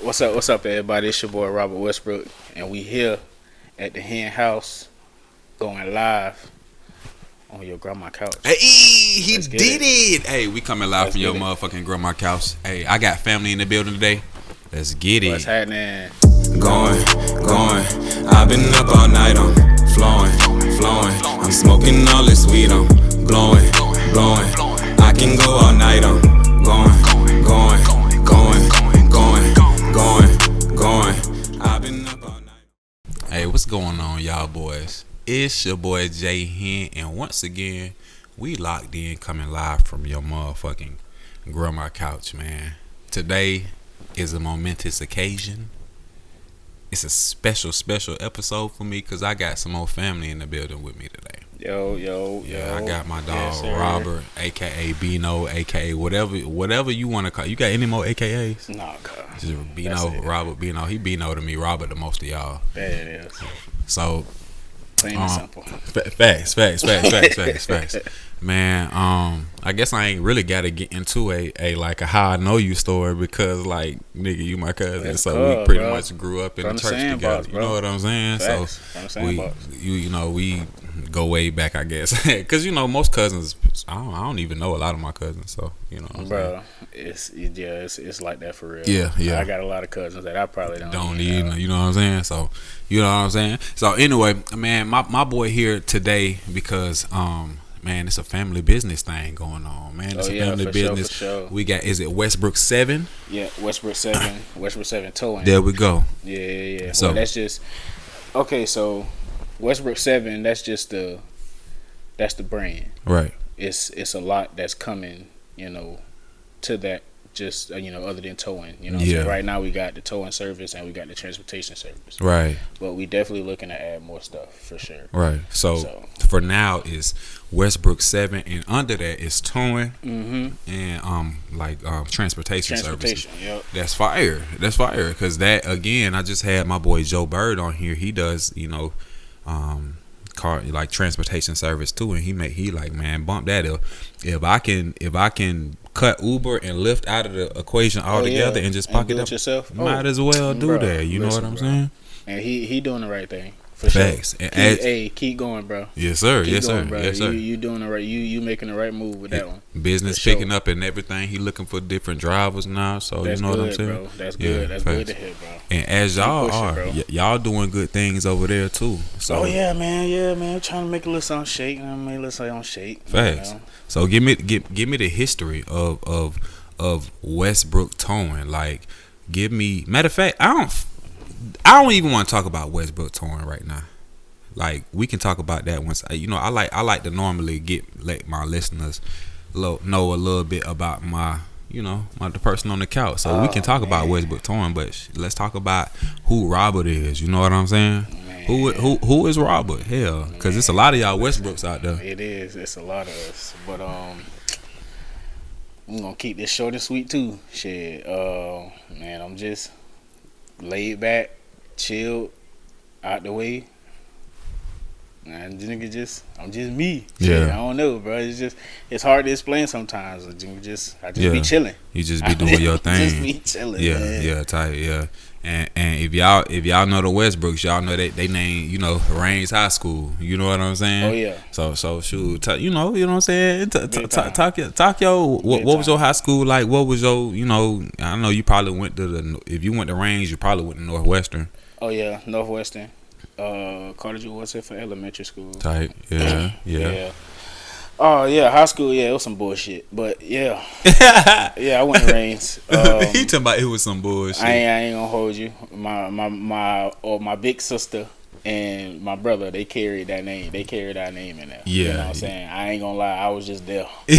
What's up, everybody? It's your boy Robert Westbrook, and we here at the hen house, going live on your grandma couch. Hey, he did it. Hey, we coming live Let's from your get it. motherfucking grandma couch. Hey, I got family in the building today. Let's get What's it. happening? Going. I've been up all night, I'm flowing. I'm smoking all this weed, I'm blowing. I can go all night, I'm going. I've been up all night. Hey, what's going on, y'all boys? It's your boy Jay Hen, and once again, we locked in, coming live from your motherfucking grandma couch, man. Today is a momentous occasion. It's a special episode for me because I got some more family in the building with me today. Yo. Yeah, I got my dog Yes, Robert, aka Bino, aka whatever you want to call. You got any more AKAs? Nah, God. Just Bino, Robert, Bino. He Bino to me, Robert to most of y'all. There it is. So Plain and simple. facts. Man, I guess I ain't really got to get into a how I know you story because like nigga, you my cousin, That's so cool, we pretty bro. much grew up in From the the church sandbox, together. bro. You know what I'm saying? Facts. From the So sandbox. we go way back, I guess, because most cousins, I don't even know a lot of my cousins, so you know what I'm saying? Bro, it's like that for real. Yeah. I got a lot of cousins that I probably don't Need, know. you know what I'm saying? So, you know what I'm saying? So, anyway, man, my boy here today because, man, it's a family business thing going on, man. It's a family business. For sure. We got, is it Westbrook 7? Yeah, Westbrook 7 towing. There we go. Yeah. So, well, that's just okay. So Westbrook 7, that's the brand. Right. It's a lot that's coming, to that. Just other than towing, Yeah. So right now we got the towing service and we got the transportation service. Right. But we definitely looking to add more stuff for sure. Right. So for now is Westbrook 7, and under that is towing and transportation services. Yep. That's fire. Because that, again, I just had my boy Joe Bird on here. He does car like transportation service too, and he like, man, bump that up. If I can cut Uber and Lyft out of the equation altogether and just pocket up yourself, might as well do that. You know what I'm saying? And he doing the right thing. For Facts. Sure. Keep going, bro. Yes, sir. Keep yes, going, sir. Bro. Yes, sir. You doing the right. You making the right move with that one. Business For picking sure. up and everything. He looking for different drivers now. So That's you know good, what I'm saying, bro. That's good. That's facts. good to hear, bro. And as y'all pushing, bro. y'all doing good things over there too. So Oh yeah, man. Trying to make a little something shake. Make a little something shake. facts. So give me the history of Westbrook towing. Like, give me. Matter of fact, I don't even want to talk about Westbrook towing right now. Like, we can talk about that once. I like to normally let my listeners know a little bit about the person on the couch. So we can talk about Westbrook towing, but let's talk about who Robert is. You know what I'm saying? Man. Who is Robert? Hell, because it's a lot of y'all Westbrooks out there. It is. It's a lot of us. But I'm gonna keep this short and sweet too. Shit. Man, I'm just laid back, chilled, out the way. And I'm just me. Yeah. Shit, I don't know, bro. It's hard to explain sometimes. I just be chilling. You just be doing your thing. Just be chilling. Yeah, man. yeah, tight, yeah. And if y'all know the Westbrooks, y'all know they name Rains High School. You know what I'm saying? Oh yeah. So shoot, you know what I'm saying? Big time. Talk your what was your time. high school like? What was your I know you probably went to if you went to Rains, you probably went to Northwestern. Oh yeah, Northwestern. Carter was it for elementary school? Tight, yeah. Oh yeah, high school. Yeah, it was some bullshit, but yeah, yeah, I went to Rains. He talking about it was some bullshit. I ain't gonna hold you. My big sister and my brother, they carried that name. They carried our name in there. Yeah. You know what I'm saying? I ain't gonna lie, I was just there. Yeah.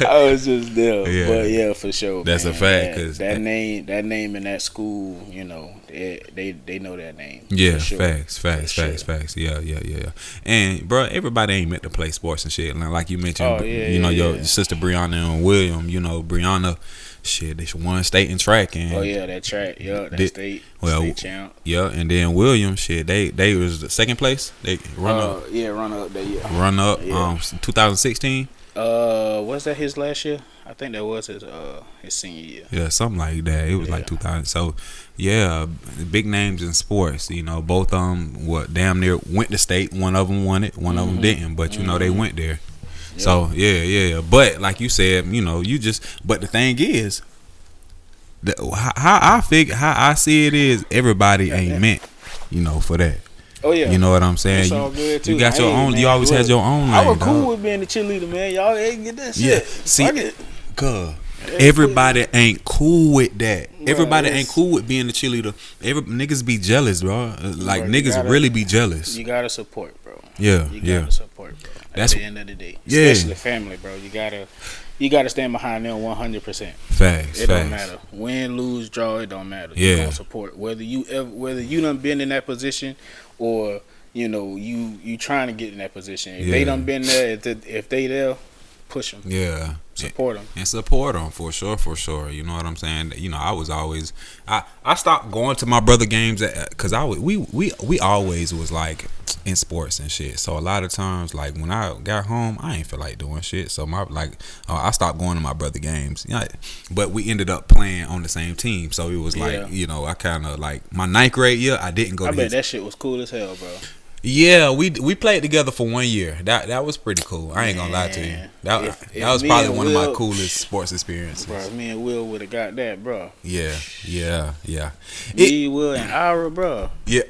I was just there. Yeah. But yeah, for sure. That's man. a fact, 'cause that name in that school, they know that name. Yeah, for sure. facts. Yeah. And bro, everybody ain't meant to play sports and shit. Like you mentioned, your sister Brianna and William. Brianna, shit, they won state in track. And That track. Yeah, that state champ. Yeah, and then William, shit, they was the second place. They run up. Yeah, run up there. Yeah. Run up. Yeah. 2016. Was that his last year? I think that was his senior year. Yeah, something like that. It was like 2000. So, yeah, big names in sports. You know, both of them damn near went to state. One of them won it. One of them didn't. But you know, they went there. Yep. So yeah. But like you said, you know, But the thing is, how I see it is, everybody ain't meant, you know, for that. Oh yeah, you know what I'm saying. It's all good too. You got your own. Man, you always had your own lane. I was cool with being the cheerleader, man. Y'all ain't get that shit. Yeah, see, everybody ain't cool with that. Everybody ain't cool with being the cheerleader. Niggas be jealous, bro. Like niggas really be jealous. You gotta support, bro. Yeah, you gotta support, bro. At the end of the day, especially family, bro. You gotta stand behind them 100%. Facts. It don't matter. Win, lose, draw. It don't matter. Yeah. You don't support whether you done been in that position or you know you trying to get in that position. If they done been there, if they there, push them. Yeah. Support them. And support them for sure. You know what I'm saying? You know, I was always I stopped going to my brother games because we always was like in sports and shit. So a lot of times, like when I got home, I ain't feel like doing shit. So I stopped going to my brother games. You know, but we ended up playing on the same team. So it was like, you know, I kind of like my 9th grade year, I didn't go. I bet that shit was cool as hell, bro. Yeah, we played together for 1 year. That was pretty cool. I ain't gonna lie to you. That was probably one of my coolest sports experiences. Bro, me and Will would have got that, bro. Yeah. Me, Will, and Ira, bro. Yeah.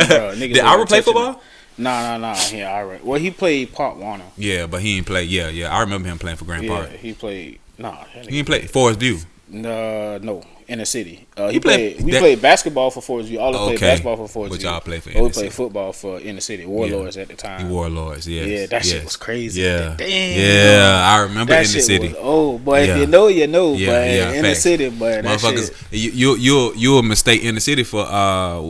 Bro, did Ira play football? Nah. Yeah, Ira. Well, he played Park Warner. Yeah, but he didn't play. Yeah. I remember him playing for Grand Park. Yeah, he played. Nah, he didn't play Forest View. No, in the city. We played basketball for Forest View. All played basketball for Forest View. But y'all played for we played football for in the city. Warlords at the time. Warlords, yes. Yeah, that shit was crazy. Yeah. Damn. Yeah, I remember that in the city. But if you know, you know. Yeah, but in the city, but that motherfuckers, shit. you a mistake in the city for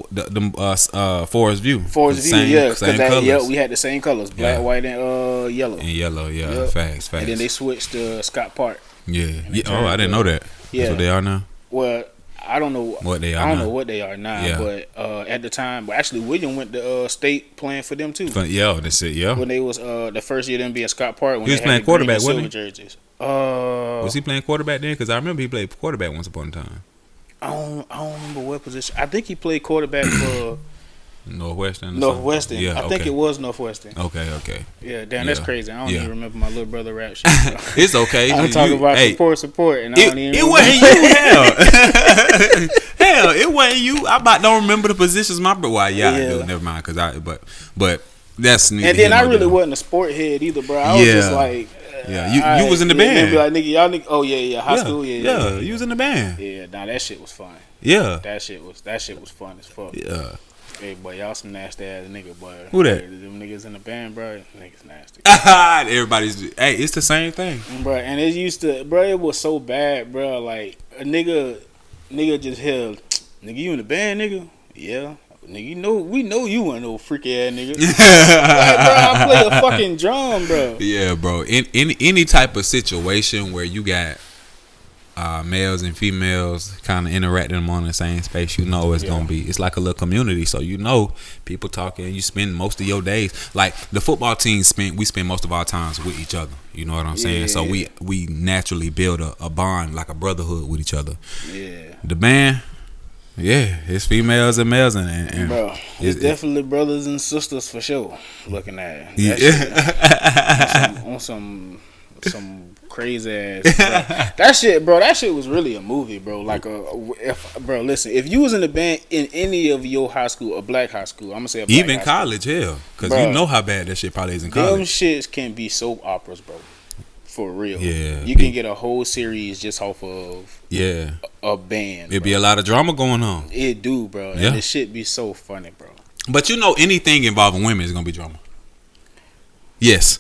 the Forest View. Forest View, yeah. Same colors. Yeah, we had the same colors. Black, white, and yellow. And yellow, yeah. Facts. And then they switched to Scott Park. Yeah. Oh, I didn't know that. Yeah. That's what they are now? Well, I don't know what they are. Know what they are now, but at the time, but actually William went to state playing for them too. That's it. Yeah, when they was the first year them being Scott Park, when he was playing quarterback, wasn't he? Jerseys. Was he playing quarterback then? Because I remember he played quarterback once upon a time. I don't remember what position. I think he played quarterback for Northwestern. Yeah, I think it was Northwestern. Okay. Yeah, damn, that's crazy. I don't even remember my little brother rap shit. It's okay. I'm talking about support, and I don't even. It wasn't you, hell, it wasn't you. I don't remember the positions my brother. Well, yeah, I do. Never mind, but that's neither. And then I really wasn't a sport head either, bro. I was just like. Yeah, you was in the band. Be like, nigga, y'all nigga. Oh yeah, high school, yeah. You was in the band. Yeah, nah, that shit was fun. Yeah, that shit was fun as fuck. Yeah. Hey, boy, y'all some nasty ass nigga, boy. Who that? Them niggas in the band, bro. Niggas nasty. Hey, it's the same thing, bro. And it used to, bro. It was so bad, bro. Like a nigga just held, nigga, you in the band, nigga? Yeah. Nigga, we know you ain't no freaky ass nigga. Like, bro, I play a fucking drum, bro. Yeah, bro. In any type of situation where you got males and females kind of interacting on the same space, you know it's gonna be. It's like a little community, so you know people talking. You spend most of your days, like the football team we spend most of our times with each other. You know what I'm saying? So we naturally build a bond, like a brotherhood with each other. Yeah. The band. Yeah, it's females and males, and bro, it's definitely brothers and sisters for sure. Looking at it. On some crazy ass. That shit was really a movie, bro. Like listen, if you was in the band in any of your high school, a black high school, I'm gonna say even college, hell, because you know how bad that shit probably is in college. Them shits can be soap operas, bro. For real. Yeah. You can get a whole series just off of a band. It'd be a lot of drama going on. It do, bro. And this shit be so funny, bro. But you know anything involving women is gonna be drama. Yes.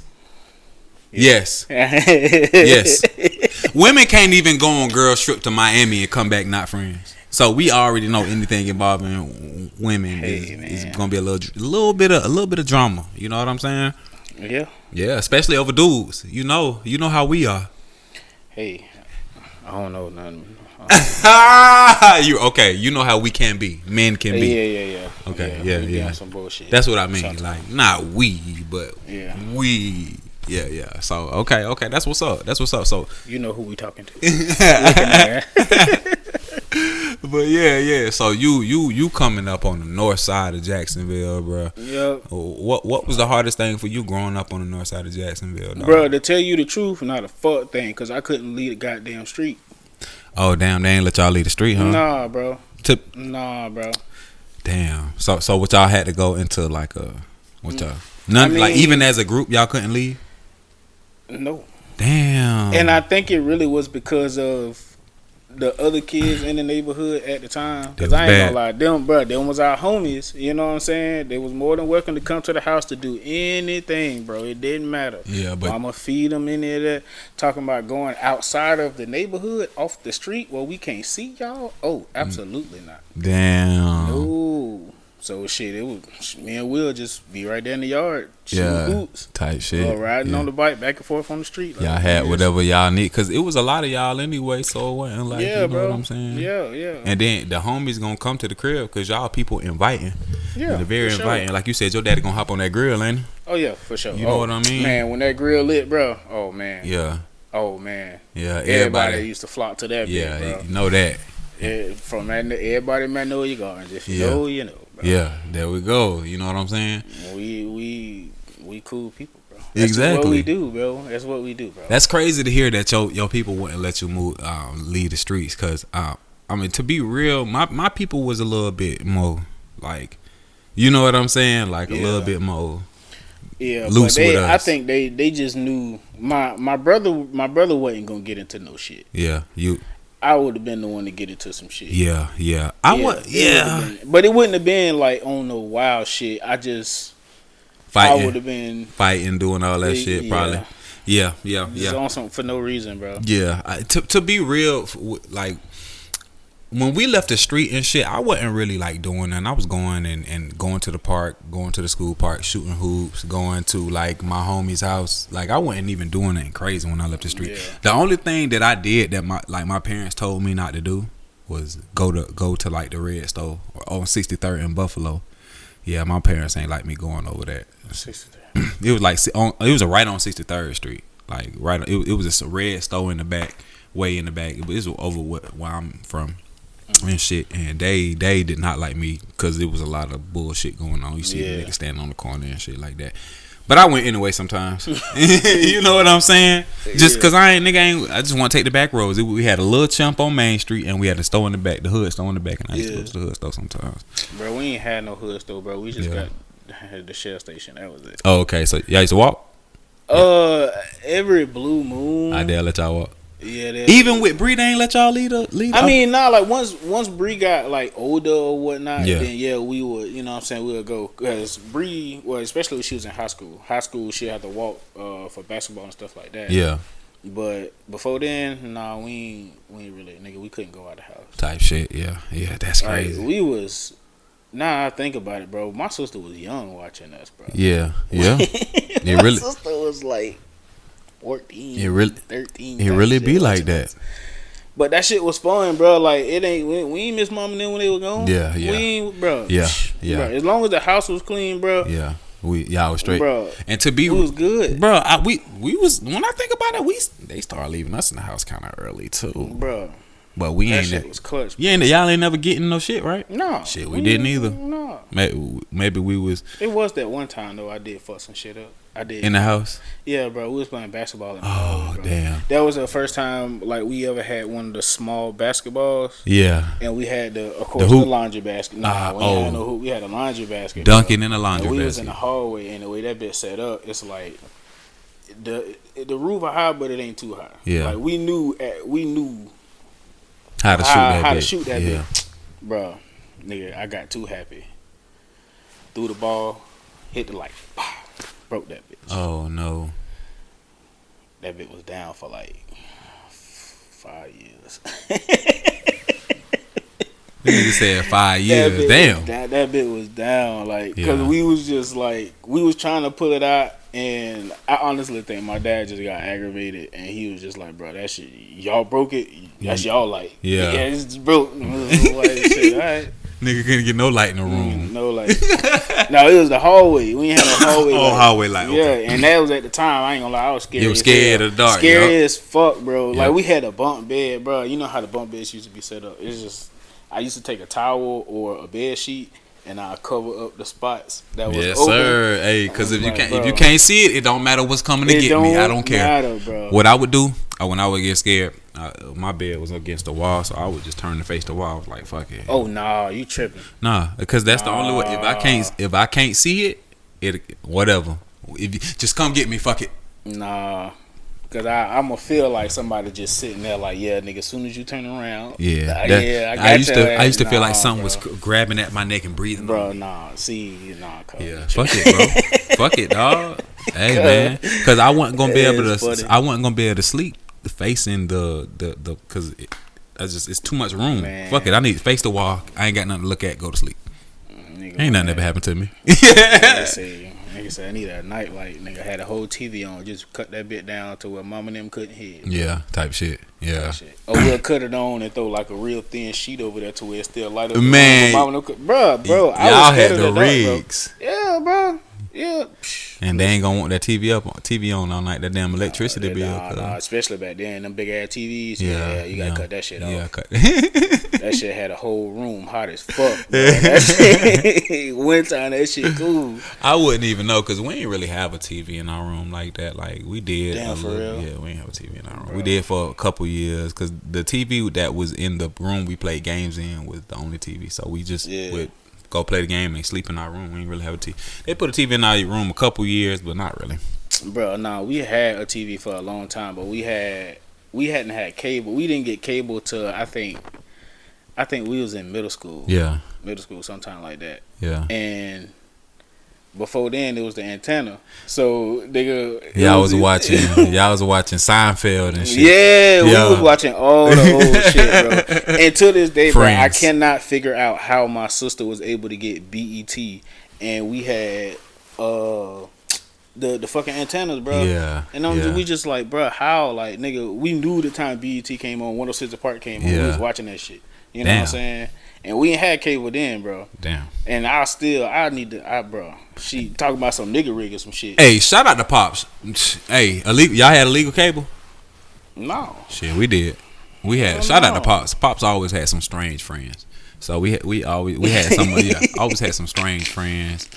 Yes. Yes. Women can't even go on girls trip to Miami and come back not friends. So we already know anything involving women is gonna be a little bit of drama. You know what I'm saying? Yeah. Yeah, especially over dudes. You know how we are. Hey, I don't know nothing. You okay? You know how we can be. Men can be. Yeah. Okay, yeah. Some bullshit. That's what I mean. Sometimes. Like not we, but we. Yeah. So okay, that's what's up. So You know who we talking to. Looking at her. but yeah. So you coming up on the north side of Jacksonville, bro. Yep. What was the hardest thing for you growing up on the north side of Jacksonville, dog? Bro, to tell you the truth, not a fuck thing, because I couldn't leave the goddamn street. Oh damn, they ain't let y'all leave the street, huh? Nah, bro. Tip. Nah, bro. Damn. So what y'all had to go into like a what y'all none I mean, like even as a group y'all couldn't leave? No. Damn. And I think it really was because of the other kids in the neighborhood at the time. Because I ain't gonna lie, them was our homies. You know what I'm saying? They was more than welcome to come to the house to do anything, bro. It didn't matter. Yeah, but I'ma feed them in there. Talking about going outside of the neighborhood, off the street where we can't see y'all. Oh, absolutely not. damn. No. So shit, it was me and Will just be right there in the yard, shooting Yeah. hoops, Type shit. riding Yeah. on the bike back and forth on the street. Y'all had whatever y'all need, cause it was a lot of y'all anyway. So it wasn't like Yeah, you know bro. what I'm saying. Yeah. And then the homies gonna come to the crib, cause y'all people inviting. Yeah, They're very for sure. inviting. Like you said, your daddy gonna hop on that grill, ain't he? Oh yeah, for sure. You know what I mean? Man, when that grill lit, bro. Oh man. Yeah. Oh man. Yeah. Everybody used to flock to that. Yeah, bit, bro. you know that. Everybody in Magnolia Gardens. If you Yeah. know, you know. Bro. Yeah, there we go. You know what I'm saying? We cool people, bro. That's Exactly. what we do, bro. That's what we do, bro. That's crazy to hear that your people wouldn't let you move, leave the streets. Cause I mean, to be real, my people was a little bit more like, you know what I'm saying? Like a little bit more. Yeah, loose but with us. I think they just knew my brother wasn't gonna get into no shit. Yeah, I would have been the one to get into some shit. Yeah. But it wouldn't have been like on no wild shit. I would have been fighting, doing all that shit, probably. Yeah. just on something for no reason, bro. Yeah, to be real, like when we left the street and shit, I wasn't really like doing nothing. I was going and going to the park, going to the school park, shooting hoops, going to like my homie's house. Like I wasn't even doing anything crazy when I left the street. Yeah. The only thing that I did that my parents told me not to do was go to like the Red Store on 63rd in Buffalo. Yeah, my parents ain't like me going over that. 63. It was like it was right on 63rd Street. Like right, it was a red store in the back, way in the back. It was over where I'm from. And shit, and they did not like me because there was a lot of bullshit going on. You see the niggas standing on the corner and shit like that. But I went anyway sometimes. You know what I'm saying? Just because I just want to take the back roads. We had a little chump on Main Street and we had a store in the back, the hood store in the back, and I used to go to the hood store sometimes. Bro, we ain't had no hood store, bro. We just got the Shell station. That was it. Oh, okay. So y'all used to walk? Every blue moon. I dare let y'all walk. Yeah, even with Bree, they ain't let y'all lead. I mean, nah, like once Bree got like older or whatnot, then we would, you know what I'm saying, we would go. Because Bree, well, especially when she was in high school, she had to walk for basketball and stuff like that. Yeah. But before then, nah, we ain't really, nigga, we couldn't go out the house. Type shit, yeah, that's crazy. Like, we was, now I think about it, bro, my sister was young watching us, bro. Yeah. My sister was like 14, 13. It really be like that. But that shit was fun, bro. Like it ain't. We ain't miss mom and them when they were gone. Yeah. We ain't, bro. Yeah. Bro, as long as the house was clean, bro. Yeah. Y'all was straight, bro. And to be, it was good, bro. We was, when I think about it, they started leaving us in the house kind of early too, bro. But we that ain't. Shit was clutch. Y'all ain't never getting no shit, right? No. Shit, we didn't either. No. Maybe we was. It was that one time though. I did fuck some shit up. I did in the house. Yeah, bro. We was playing basketball. In the house, bro. Damn. That was the first time like we ever had one of the small basketballs. Yeah. And we had the laundry basket. Nah, we had no hoop. We had a laundry basket. Dunking in a laundry basket. We was in the hallway, and the way that bitch set up, it's like the roof are high, but it ain't too high. Yeah. Like we knew how to shoot that bitch. Bro, nigga, I got too happy. Threw the ball, hit the light, broke that bitch. Oh no. That bitch was down for like 5 years. Nigga said 5 years. Damn. That bitch was down, like, because we was just like, we was trying to pull it out, and I honestly think my dad just got aggravated, and he was just like, bro, that shit, y'all broke it, that's y'all like, yeah, it's broke. Like, shit, all right. Nigga couldn't get no light in the room. No light. No, it was the hallway. We ain't had no hallway. Oh, hallway light. Okay. Yeah, and that was at the time. I ain't gonna lie, I was scared. You were scared of the dark. Scary as fuck, bro. Yep. Like we had a bunk bed, bro. You know how the bunk beds used to be set up. It's just I used to take a towel or a bed sheet and I cover up the spots that was Yes, open. sir. Hey, because if Like, you can't see it, it don't matter what's coming to get me. I don't care. Matter, bro. What I would do when I would get scared, my bed was against the wall, so I would just turn to face the wall. I was like, fuck it. Oh nah, you tripping? Nah, because that's the only way. If I can't see it whatever. If you, just come get me, fuck it. Nah. Cause I'm gonna feel like somebody just sitting there, like, yeah, nigga. As soon as you turn around, I used to feel like something was grabbing at my neck and breathing. Bro, nah, nah, yeah, fuck it, bro, fuck it, dog. Hey, man, because I wasn't gonna be able to sleep facing the because it's too much room. Man. Fuck it, I need to face the wall. I ain't got nothing to look at. Go to sleep. Ain't nothing ever happened to me. Nigga said I need a night light. Nigga had a whole TV on. Just cut that bit down to where mama and them couldn't hear. Yeah, type shit. Yeah. Type shit. Or we'll cut it on and throw like a real thin sheet over there to where it's still light up. Man, bro, y'all had the rigs. Yeah, bro. Yeah. And they ain't gonna want that TV on all night. That damn electricity bill. Nah, especially back then, them big ass TVs. Yeah, you gotta cut that shit off. Yeah, cut. That shit had a whole room hot as fuck. That shit, wintertime, that shit cool. I wouldn't even know because we ain't really have a TV in our room like that. Like we did. Damn, for real? Yeah, we ain't have a TV in our room. Bro. We did for a couple years because the TV that was in the room we played games in was the only TV. So we just would go play the game and sleep in our room. We ain't really have a TV. They put a TV in our room a couple years, but not really. Bro, nah, we had a TV for a long time, but we hadn't had cable. We didn't get cable till I think we was in middle school. Yeah. Middle school, sometime like that. Yeah. And before then, it was the antenna. So y'all was watching Seinfeld and shit. Yeah, we was watching all the old shit, bro. And to this day, bro, I cannot figure out how my sister was able to get BET, and we had the fucking antennas, bro. Yeah. And we just like, bro, how? Like, nigga, we knew the time BET came on, 106 Park came on. We was watching that shit. You know what I'm saying? And we ain't had cable then, bro. Damn. And bro. She talking about some nigga rig or some shit. Hey, shout out to Pops. Hey, y'all had illegal cable? No. Shit, we did. We had shout out to Pops. Pops always had some strange friends. So we always had some strange friends.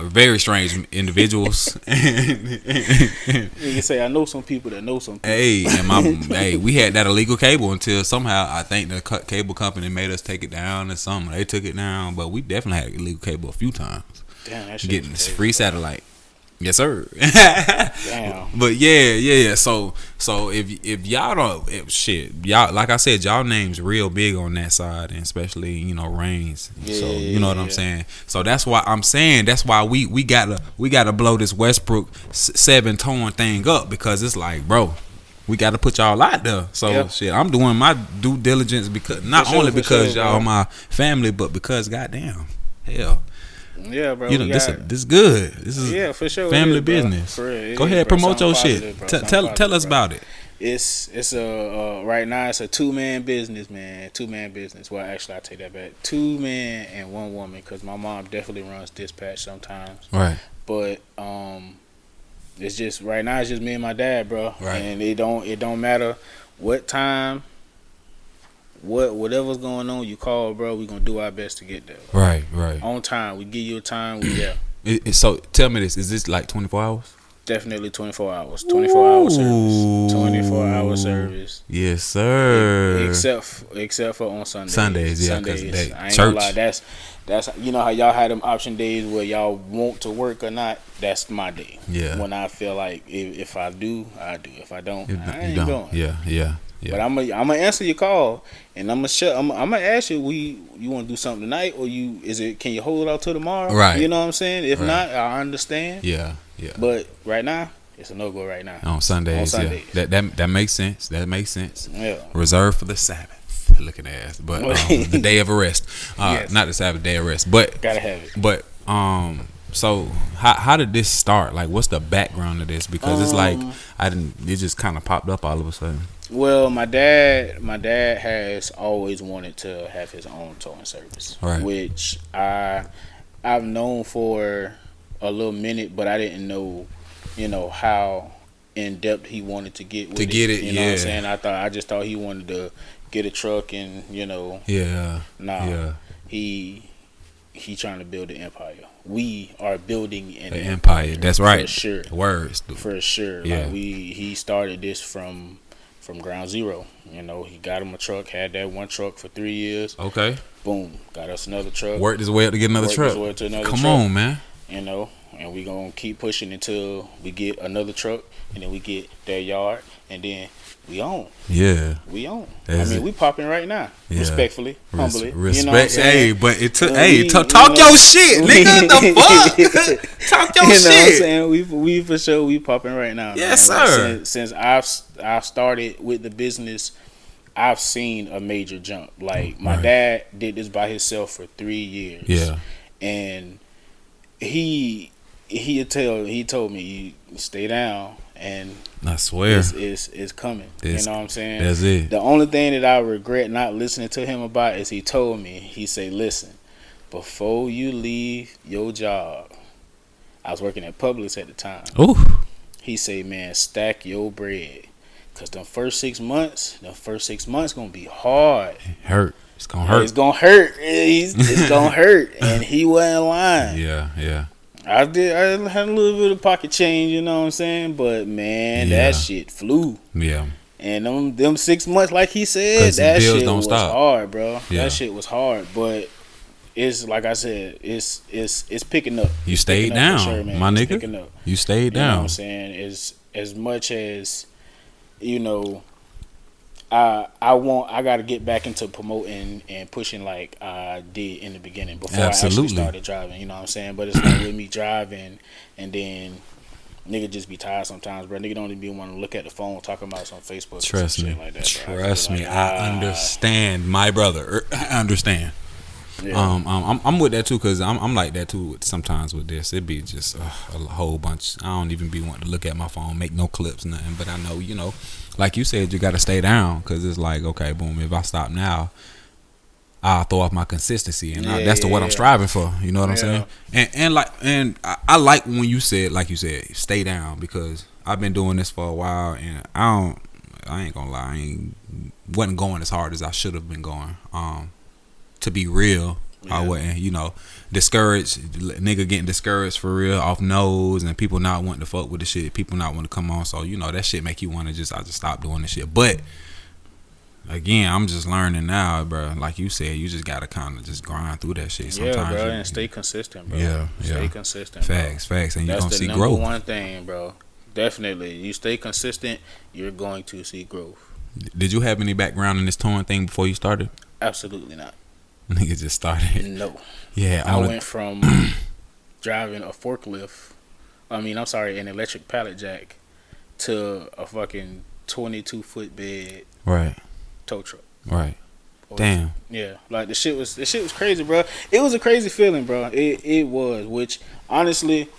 Very strange individuals. You say I know some people that know some people. Hey, we had that illegal cable until somehow I think the cable company made us take it down or something. They took it down, but we definitely had illegal cable a few times. Damn, that shit getting this free satellite. Yes, sir. Damn. But yeah. So if y'all don't y'all, like I said, y'all names real big on that side, and especially Reigns. Yeah, so you know what I'm saying. So that's why I'm saying we gotta blow this Westbrook 7 torn thing up, because it's like, bro, we got to put y'all out there. So shit, I'm doing my due diligence because because y'all my family, but because goddamn hell. Yeah, bro. This is good. This is for sure. Family business. Go ahead, promote your shit. Tell us about it. It's right now it's a 2-man business, man. 2-man business. Well, actually, I take that back. 2 men and 1 woman, because my mom definitely runs dispatch sometimes. Right. But it's just right now it's just me and my dad, bro. Right. And it don't matter what time. Whatever's going on, you call, bro. We gonna do our best to get there. Right. On time. We give you a time. We there. So tell me this: is this like 24 hours? Definitely 24 hours. 24-hour service. 24-hour service. Yes, sir. Except for on Sundays. Sundays. I ain't gonna lie. That's how y'all had them option days where y'all want to work or not. That's my day. Yeah. When I feel like if I do, I do. If I don't, I ain't going. Yeah. But I'm gonna answer your call, and I'm gonna ask you, you want to do something tonight, or can you hold it out till tomorrow? Right. You know what I'm saying? If not, I understand. Yeah. But right now, it's a no-go right now. On Sundays. Yeah. That makes sense. Yeah. Reserved for the Sabbath. Looking ass, but the day of rest. Yes. Not the Sabbath, day of rest. But gotta have it. But So how did this start? Like, what's the background of this? Because it's like it just kind of popped up all of a sudden. Well, my dad has always wanted to have his own towing service, Right. which I've known for a little minute, but I didn't know, how in depth he wanted to get with it. You know what I'm saying? I just thought he wanted to get a truck and he trying to build an empire. We are building an empire. That's right. For sure. Words. For sure. Yeah. Like he started this from ground zero. He got him a truck, had that one truck for 3 years. Okay. Boom. Got us another truck. Worked his way up to get another truck. Come on, man. And we gonna keep pushing until we get another truck, and then we get that yard, and then we own. Yeah. We own. That's we popping right now. Yeah. Respectfully, humbly. Respect. You know what I'm saying? Hey, but it took. Talk your shit, nigga. The fuck? Talk your shit. You know what I'm saying? We for sure we popping right now. Yes, man. sir. Like, since I've started with the business, I've seen a major jump. Like my dad did this by himself for 3 years. Yeah. And he told me, you stay down, and I swear it's coming. You know what I'm saying? That's it. The only thing that I regret not listening to him about is he told me, he said, listen, before you leave your job, I was working at Publix at the time. Ooh. He said, man, stack your bread, cause the first 6 months gonna be hard. Hurt. It's gonna hurt. It's gonna hurt. It's gonna hurt, and he wasn't lying. Yeah. I had a little bit of pocket change, you know what I'm saying? But man, that shit flew. Yeah. And them 6 months, like he said, that shit was hard, bro. Yeah. That shit was hard, but it's like I said, it's picking up. You stayed down, for sure, man. my It's nigga. picking up. You stayed You know what down. I'm saying? As much as I got to get back into promoting and pushing like I did in the beginning before I actually started driving. You know what I'm saying? But it's like with me driving, and then nigga just be tired sometimes, bro. Nigga don't even be wanting to look at the phone talking about some Facebook. Trust me. Shit like that, Trust me. I understand, my brother. I understand. Yeah. I'm with that too, cause I'm like that too. Sometimes with this, it be just a whole bunch. I don't even be wanting to look at my phone, make no clips, nothing. But I know, like you said, you got to stay down, cause it's like, okay, boom. If I stop now, I'll throw off my consistency, and that's what I'm striving for. You know what I'm saying? And I like when you said, like you said, stay down, because I've been doing this for a while, and I ain't gonna lie, wasn't going as hard as I should have been going. To be real, I wasn't, discouraged. Nigga getting discouraged for real off nose, and people not wanting to fuck with the shit. People not wanting to come on. So that shit make you want to I just stop doing the shit. But again, I'm just learning now, bro. Like you said, you just gotta kind of just grind through that shit. Sometimes, bro, and stay consistent, bro. Stay consistent. Facts, and you that's gonna see growth. That's the number one thing, bro. Definitely, you stay consistent, you're going to see growth. Did you have any background in this towing thing before you started? Absolutely not. Nigga just started. No. Yeah, I went from driving a forklift. An electric pallet jack, to a fucking 22-foot bed. Right. Tow truck. Right. Damn. Yeah, like the shit was crazy, bro. It was a crazy feeling, bro. It was, which honestly,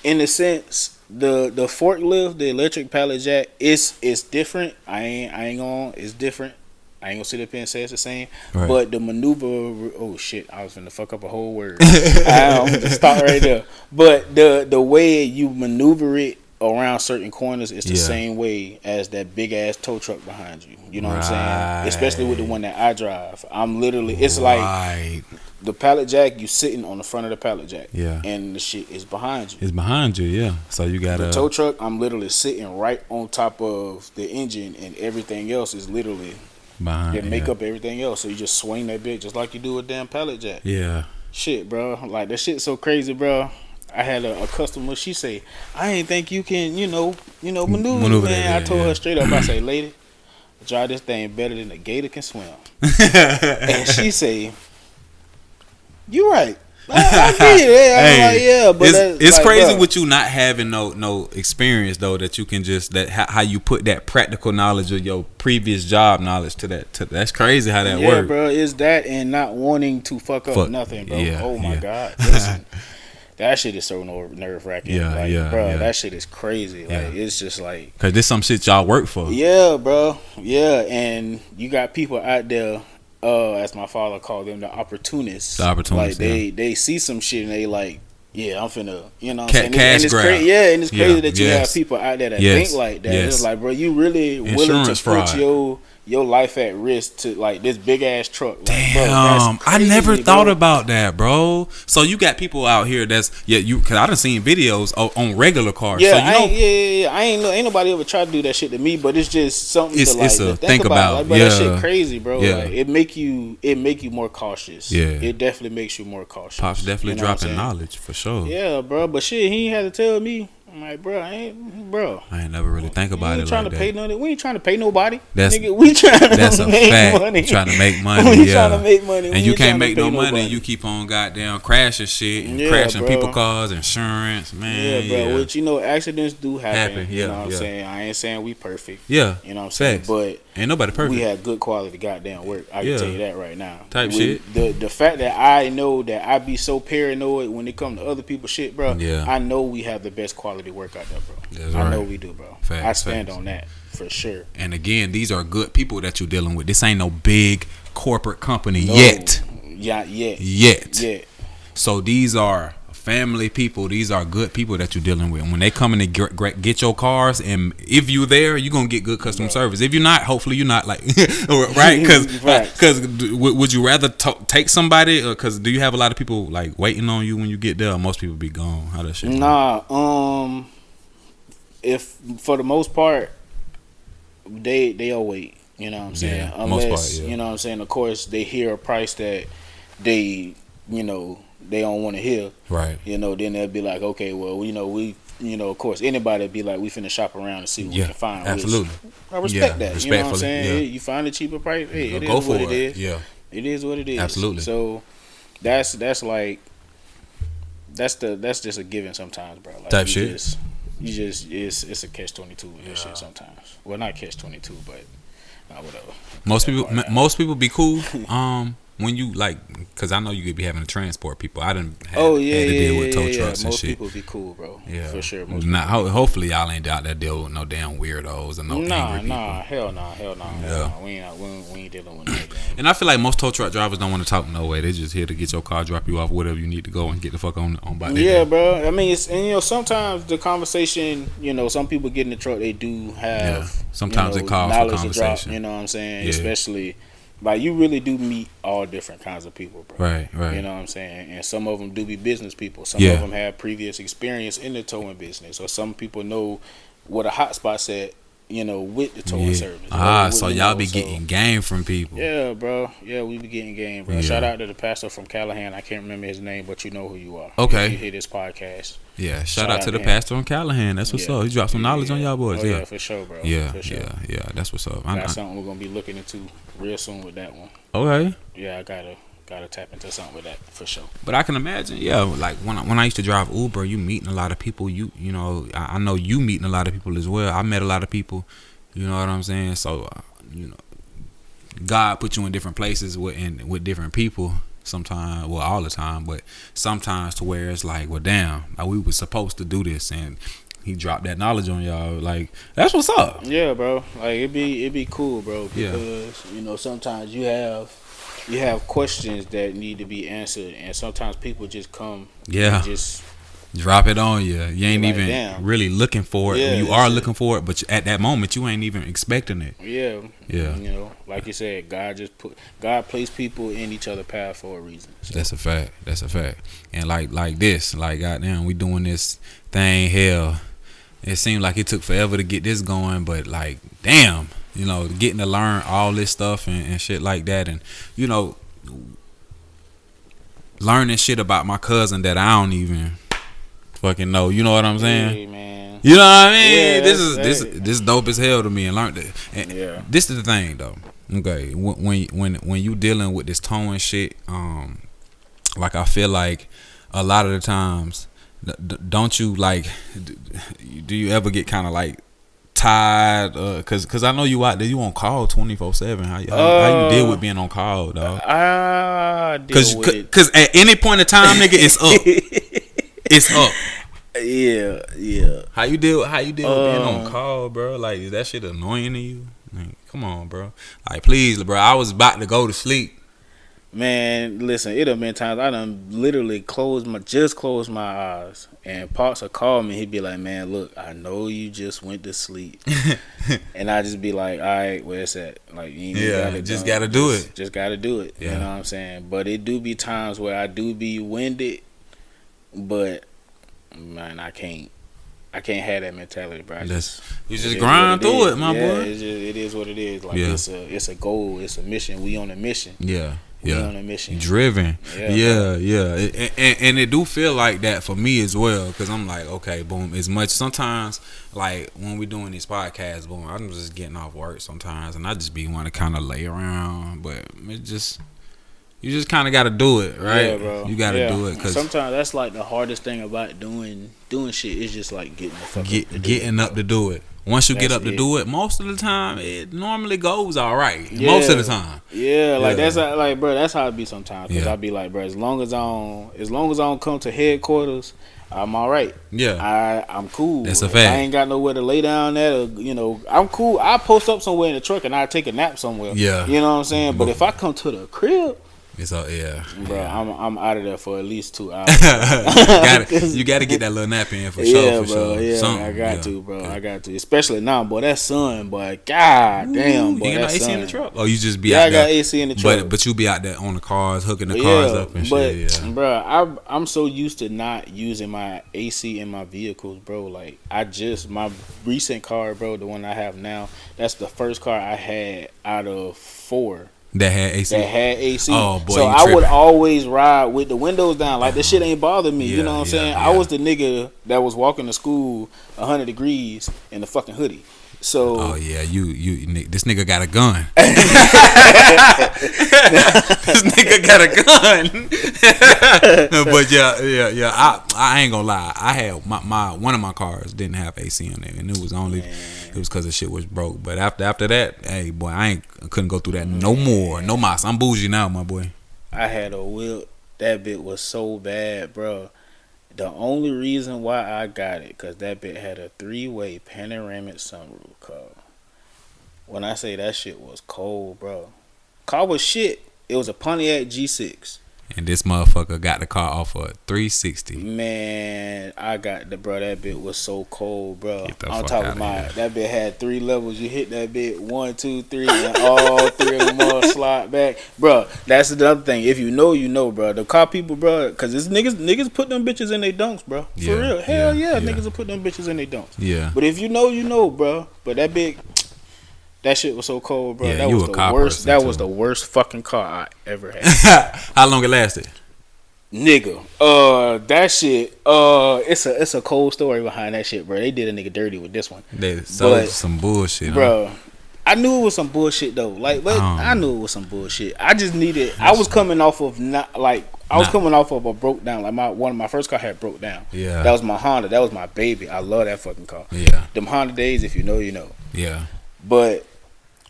in a sense, the forklift, the electric pallet jack, it's different. It's different. I ain't gonna sit up here and say it's the same, right. But the maneuver. Oh shit! I was finna fuck up a whole word. I'm gonna stop right there. But the way you maneuver it around certain corners is the same way as that big ass tow truck behind you. You know what I'm saying? Especially with the one that I drive. I'm literally. It's like the pallet jack. You sitting on the front of the pallet jack. Yeah. And the shit is behind you. It's behind you. Yeah. So you got the tow truck. I'm literally sitting right on top of the engine, and everything else is literally. Behind, make up everything else, so you just swing that bitch just like you do a damn pallet jack. Yeah. Shit, bro. Like that shit's so crazy, bro. I had a customer. She say, "I ain't think you can, maneuver man." I told her straight up. I say, "Lady, I drive this thing better than a gator can swim." And she say, "You right." I get it. I'm like, yeah, but it's like, crazy with you not having no experience though, that you can just how you put that practical knowledge of your previous job knowledge to that. That's crazy how that works. Yeah, bro. It's that and not wanting to fuck up nothing, bro. Oh my God. Listen, that shit is so nerve wracking. Yeah, like, yeah, bro, yeah. that shit is crazy. Yeah. Like, it's just like, Cause this some shit y'all work for. yeah, bro, yeah, and you got people out there, as my father called them, the opportunists. The opportunists, Like they see some shit and they like, yeah, I'm finna, you know what I'm saying? Cash and it's grab. and it's crazy Yeah, that you yes. have people out there that Yes, think like that. yes. It's like, bro, you really willing Insurance to put fraud. your life at risk to like this big ass truck. Like, Damn, bro, that's I crazy, never bro. thought about that, bro. So you got people out here that's cause I done seen videos on regular cars. Yeah, so you know, I ain't nobody ever tried to do that shit to me, but it's just something It's- to like it's a to think about, Like, but that shit yeah. crazy, bro. Yeah. Like, it make you more cautious. Yeah. It definitely makes you more cautious. Pops definitely You know what I'm dropping saying? knowledge for sure. Yeah, bro. But shit, he ain't had to tell me. I'm like, bro, I ain't never really think we about ain't it trying like to that. pay nothing. We ain't trying to pay nobody. That's- Nigga, we trying That's to a make fact. money. Trying to make money, we yeah. trying to make money. And We you ain't can't trying to make no pay money. nobody. And you keep on goddamn crashing shit and Yeah, crashing bro. people cars, insurance, man. Yeah, bro. Which, you know, accidents do happen. Yeah, You know what I'm yeah. saying? I ain't saying we perfect. Yeah, You know what I'm saying? facts. But Ain't nobody perfect. we had good quality goddamn work. I Yeah. can tell you that right now. Type shit. The fact that I know that I be so paranoid when it comes to other people's shit, bro. Yeah. I know we have the best quality work out there, bro. That's I know right. we do, bro. Facts, I stand facts. on that for sure. And again, these are good people that you're dealing with. This ain't no big corporate company No, yet. Yeah, yet. Yet. So these are family people. These are good people that you're dealing with. And when they come in and get your cars, and if you there, you're gonna get good customer service. If you're not, hopefully you're not, like right? Because would you rather take somebody? Because do you have a lot of people like waiting on you when you get there? Or most people be gone. How that shit? Nah, if for the most part, they'll wait. You know what I'm saying? Yeah, most part, yeah. You know what I'm saying. Of course, they hear a price that they don't want to hear. Right. You know, then they'll be like, okay, well, of course, anybody be like, we finna shop around and see what we can find. Absolutely. I respect Yeah, that. You know what I'm respectfully, saying? yeah. Hey, you find a cheaper price. Hey, it Go is for what it. it is. Yeah. It is what it is. Absolutely. So that's like that's just a given sometimes, bro. Like, Type shit. It's a catch-22 with this shit sometimes. Well, not catch-22, but whatever. Most people be cool. When you like, cause I know you could be having to transport people. I didn't had to deal with tow trucks and Most shit. people be cool, bro. Yeah, for sure. Hopefully y'all ain't out there dealing with no damn weirdos or no angry people. Hell no. Yeah. We ain't dealing with that. And I feel like most tow truck drivers don't want to talk no way. They just here to get your car, drop you off, whatever you need to go, and get the fuck on by their Yeah, day. bro. I mean, sometimes the conversation, some people get in the truck, they do have. Sometimes it calls for knowledge to conversation. drop, you know what I'm saying? Yeah. Especially, like, you really do meet all different kinds of people, bro. Right. You know what I'm saying? And some of them do be business people. Some Yeah. of them have previous experience in the towing business, or some people know what a hot spot's at, with the towing service. So y'all be getting game from people. Yeah, bro. Yeah, we be getting game, bro. Yeah. Shout out to the pastor from Callahan. I can't remember his name, but you know who you are. Okay. If you hear this podcast. Yeah, shout out to the him. pastor on Callahan. That's what's Yeah. up. He dropped some knowledge on y'all boys. Oh, yeah, for sure, bro. yeah, For sure. yeah. That's what's up. Got something we're gonna be looking into real soon with that one. Okay. Yeah, I gotta tap into something with that for sure. But I can imagine, like when I used to drive Uber, you meeting a lot of people. I know you meeting a lot of people as well. I met a lot of people. You know what I'm saying? So, God put you in different places with different people. Sometimes, well, all the time, but sometimes to where it's like, well, damn, we were supposed to do this, and He dropped that knowledge on y'all. Like, that's what's up. Yeah, bro. Like, it'd be cool, bro. Because sometimes you have questions that need to be answered, and sometimes people just come. Yeah. And just drop it on you. You ain't like, even damn. really looking for it. Yeah, You are looking for it, but at that moment you ain't even expecting it. Yeah. Yeah. Like you said, God placed people in each other's path for a reason. So. That's a fact. And like this, like goddamn, we doing this thing. Hell, it seemed like it took forever to get this going, but like, damn, getting to learn all this stuff and shit like that, and learning shit about my cousin that I don't even fucking know. You know what I'm saying? Hey, man. You know what I mean? Yeah, this dope as hell to me, and learned it. And yeah. This is the thing though. Okay, when you dealing with this towing shit, like I feel like a lot of the times, don't you like? Do you ever get kind of like tired? Cause I know you out there, you on call 24/7. How you deal with being on call, dog? I deal with it. Cause at any point in time, nigga, it's up. It's up. Yeah. How you deal with being on call, bro? Like, is that shit annoying to you? Like, come on, bro. Like, please, bro. I was about to go to sleep. Man, listen, it have been times I done literally closed my eyes, and Pops will call me. He'd be like, "Man, look, I know you just went to sleep," and I just be like, "All right, where's that?" Like, you ain't just gotta do it. Just gotta do it. Yeah. You know what I'm saying? But it do be times where I do be winded, but man, I can't have that mentality, bro. You just grind through it, my boy. It is what it is. Like it's a goal, it's a mission. We on a mission. Yeah. We on a mission. Driven. Yeah. And it do feel like that for me as well, because I'm like, okay, boom. As much sometimes, like when we doing these podcasts, boom, I'm just getting off work sometimes, and I just be want to kind of lay around, but it just. You just kind of got to do it, right? Yeah, bro. You got to do it. Cause sometimes that's like the hardest thing about doing shit is just like getting up to do it. Once you get up to do it, most of the time it normally goes all right. Yeah. Most of the time. Yeah, like that's how, like, bro, that's how it be sometimes. Cause I be like, bro, as long as I don't come to headquarters, I'm all right. Yeah, I'm cool. That's a fact. I ain't got nowhere to lay down at, or, I'm cool. I post up somewhere in the truck and I take a nap somewhere. Yeah, you know what I'm saying. But if I come to the crib, it's all, bro. Yeah. I'm out of there for at least 2 hours. you gotta get that little nap in for sure. For bro. sure. Yeah, I got to, bro. I got to, especially now, boy. That sun, boy. God damn, boy. You got that AC sun. in the truck? Oh, you just be out there. I got AC in the truck. But you be out there on the cars, hooking the cars up and shit. Yeah, bro. I'm so used to not using my AC in my vehicles, bro. Like my recent car, bro, the one I have now. That's the first car I had out of 4. That had AC. Oh boy! So I would always ride with the windows down. Like this shit ain't bother me. You know what I'm saying? Yeah. I was the nigga that was walking to school 100 degrees in the fucking hoodie. So oh yeah, you this nigga got a gun. This nigga got a gun. But yeah. I ain't gonna lie. I had my one of my cars didn't have AC in it, and it was only. Man. It was because the shit was broke. But after that, hey boy, I couldn't go through that no more. No mas. I'm bougie now, my boy. I had a wheel. That bit was so bad, bro. The only reason why I got it, because that bit had a 3-way panoramic sunroof car. When I say that shit was cold, bro. Car was shit. It was a Pontiac G6. And this motherfucker got the car off of 360. Man, I got bro. That bit was so cold, bro. On top of that bit had 3 levels. You hit that bit 1, 2, 3, and all 3 of them all slide back, bro. That's the other thing. If you know, you know, bro. The car people, bro, because it's niggas put them bitches in their dunks, bro. For real, hell yeah, niggas will put them bitches in their dunks. Yeah. But if you know, you know, bro. But that bit. That shit was so cold, bro. Yeah, that was the worst. That was the worst fucking car I ever had. How long it lasted? Nigga, that shit. It's a cold story behind that shit, bro. They did a nigga dirty with this one. They sold some bullshit, bro. I knew it was some bullshit though. I knew it was some bullshit. I just needed. I was coming off of coming off of a broke down. Like one of my first car had broke down. Yeah, that was my Honda. That was my baby. I love that fucking car. Yeah, them Honda days. If you know, you know. Yeah, but.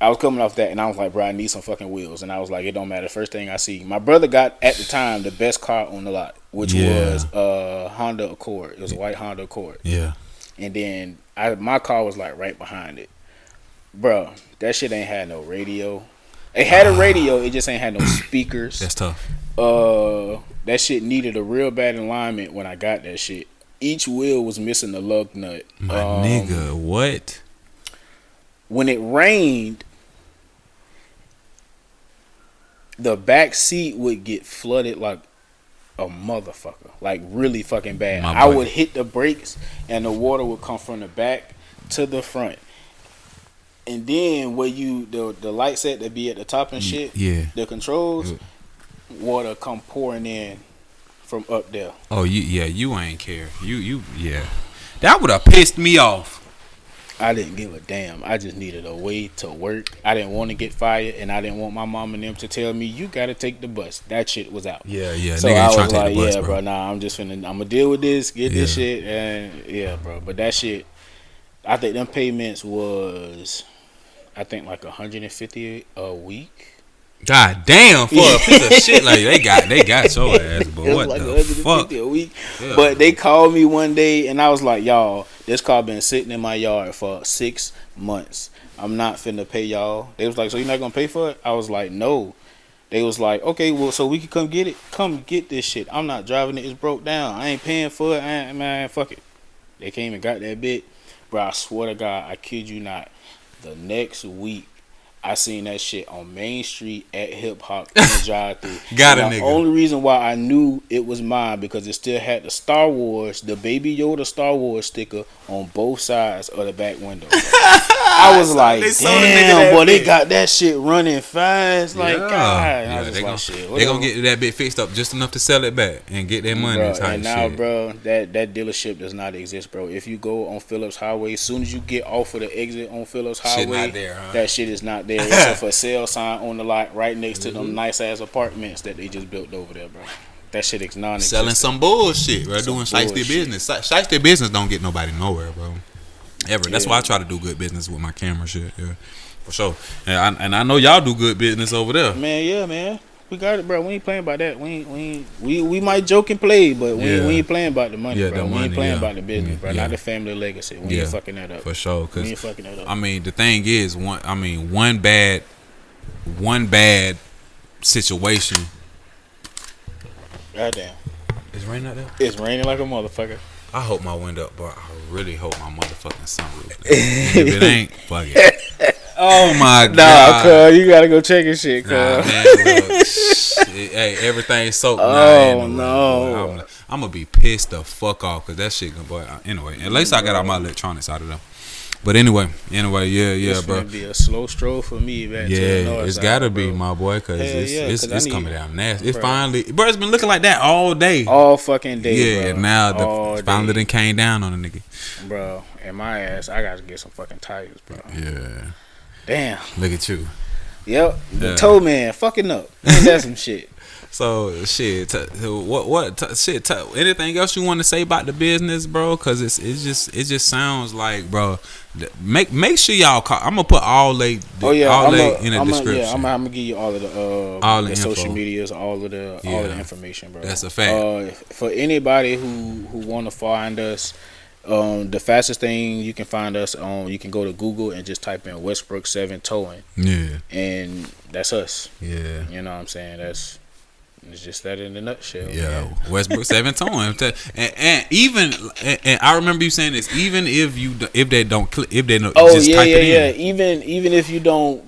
I was coming off that, and I was like, bro, I need some fucking wheels. And I was like, it don't matter. First thing I see. My brother got, at the time, the best car on the lot, which was a Honda Accord. It was a white Honda Accord. Yeah. And then my car was, like, right behind it. Bro, that shit ain't had no radio. It had a radio. It just ain't had no speakers. That's tough. That shit needed a real bad alignment when I got that shit. Each wheel was missing the lug nut. My nigga, what? When it rained, the back seat would get flooded like a motherfucker, like really fucking bad. I would hit the brakes and the water would come from the back to the front. And then where the light set that be at the top and shit, the controls, water come pouring in from up there. Oh, you ain't care. You that would have pissed me off. I didn't give a damn. I just needed a way to work. I didn't want to get fired, and I didn't want my mom and them to tell me you got to take the bus. That shit was out. Yeah. So I was like, yeah, bro. Nah, I'm gonna deal with this, get this shit, and yeah, bro. But that shit, I think them payments was, I think like $150 a week. God damn, for a piece of shit like they got your ass, but It was what like the 150 fuck? a week. Yeah. But they called me one day and I was like, y'all, this car been sitting in my yard for 6 months. I'm not finna pay y'all. They was like, so you're not gonna pay for it? I was like, no. They was like, okay, well, so we can come get it. Come get this shit. I'm not driving it. It's broke down. I ain't paying for it. Man, fuck it. They came and got that bit. Bro, I swear to God, I kid you not. The next week, I seen that shit on Main Street at Hip Hop in the drive-thru. Got a And the nigga. only reason why I knew it was mine because it still had the Star Wars, the Baby Yoda Star Wars sticker on both sides of the back window. Bro. I was like, they sold a nigga damn, that boy, they bit. got that shit running fast. Like, God. And I Yeah, was just they like, gon' shit. they whatever. gonna get that bit fixed up just enough to sell it back and get their money Bro, type and now, shit. bro, that dealership does not exist, bro. If you go on Phillips Highway, as soon as you get off of the exit on Phillips Shit Highway, not there, huh? that shit is not there. It's a for sale sign on the lot right next to them nice ass apartments that they just built over there, bro. That shit is non-existent. Selling some bullshit, bro. Some Doing shiesty bullshit. business. Shiesty business don't get nobody nowhere, bro. Ever. That's why I try to do good business with my camera shit. Yeah, for sure. And I know y'all do good business over there. Man, yeah, man. We got it, bro. We ain't playing about that. We might joke and play, but we ain't playing about the money, Yeah, bro. the We money, ain't playing yeah. about the business, bro. Yeah. Not the family legacy. We ain't fucking that up. For sure. We Cause ain't fucking that up. I mean, the thing is, one bad situation. Goddamn. It's raining out there. It's raining like a motherfucker. I hope my window, but I really hope my motherfucking sunroof. If it ain't, fuck it. Oh my Nah, god. cuz you gotta go check your shit, cuz. Nah, man, look, hey, everything's soaked. Oh, no. I'm gonna be pissed the fuck off because that shit gonna. Boy, anyway, at least I got all my electronics out of them. But anyway, yeah, It's bro. gonna be a slow stroll for me back to the Yeah, north it's side, gotta bro. be, my boy, cause Hell yeah, it's 'cause I it's need- coming down nasty. It's bro. finally, bro. It's been looking like that all day. All fucking day, Yeah, bro. now All the finally day, done came down on the nigga. bro. And my ass, I gotta get some fucking tires, bro. Yeah, Damn. look at you. Yep. The Yeah. toe man fucking up. Ain't that some shit? So shit, anything else you want to say about the business, bro? Cause it just sounds like, bro. Make sure y'all call. I'm gonna put all they in the description. Yeah, I'm gonna give you all of the All the social info. medias, all of the information, bro. That's a fact. For anybody who want to find us, the fastest thing you can find us on, you can go to Google and just type in Westbrook 7 Towing, Yeah, and that's us. yeah. You know what I'm saying? It's just that in a nutshell. Yeah, man. Westbrook 7 towing, and even and I remember you saying this. Even if they don't click, if they don't, just type it in. Even if you don't,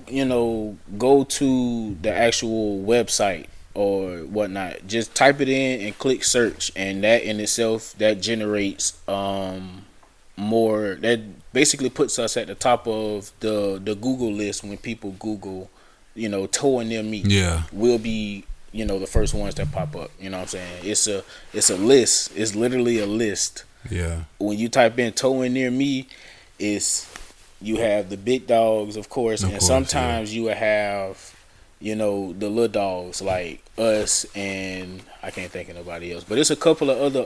go to the actual website or whatnot, just type it in and click search, and that in itself that generates more. That basically puts us at the top of the Google list when people Google, towing near me. Yeah, We'll be the first ones that pop up. You know what I'm saying? It's a list. It's literally a list. yeah, When you type in towing near me, you have the big dogs, of course, Of and course, sometimes you will have the little dogs like us, and I can't think of nobody else, but it's a couple of other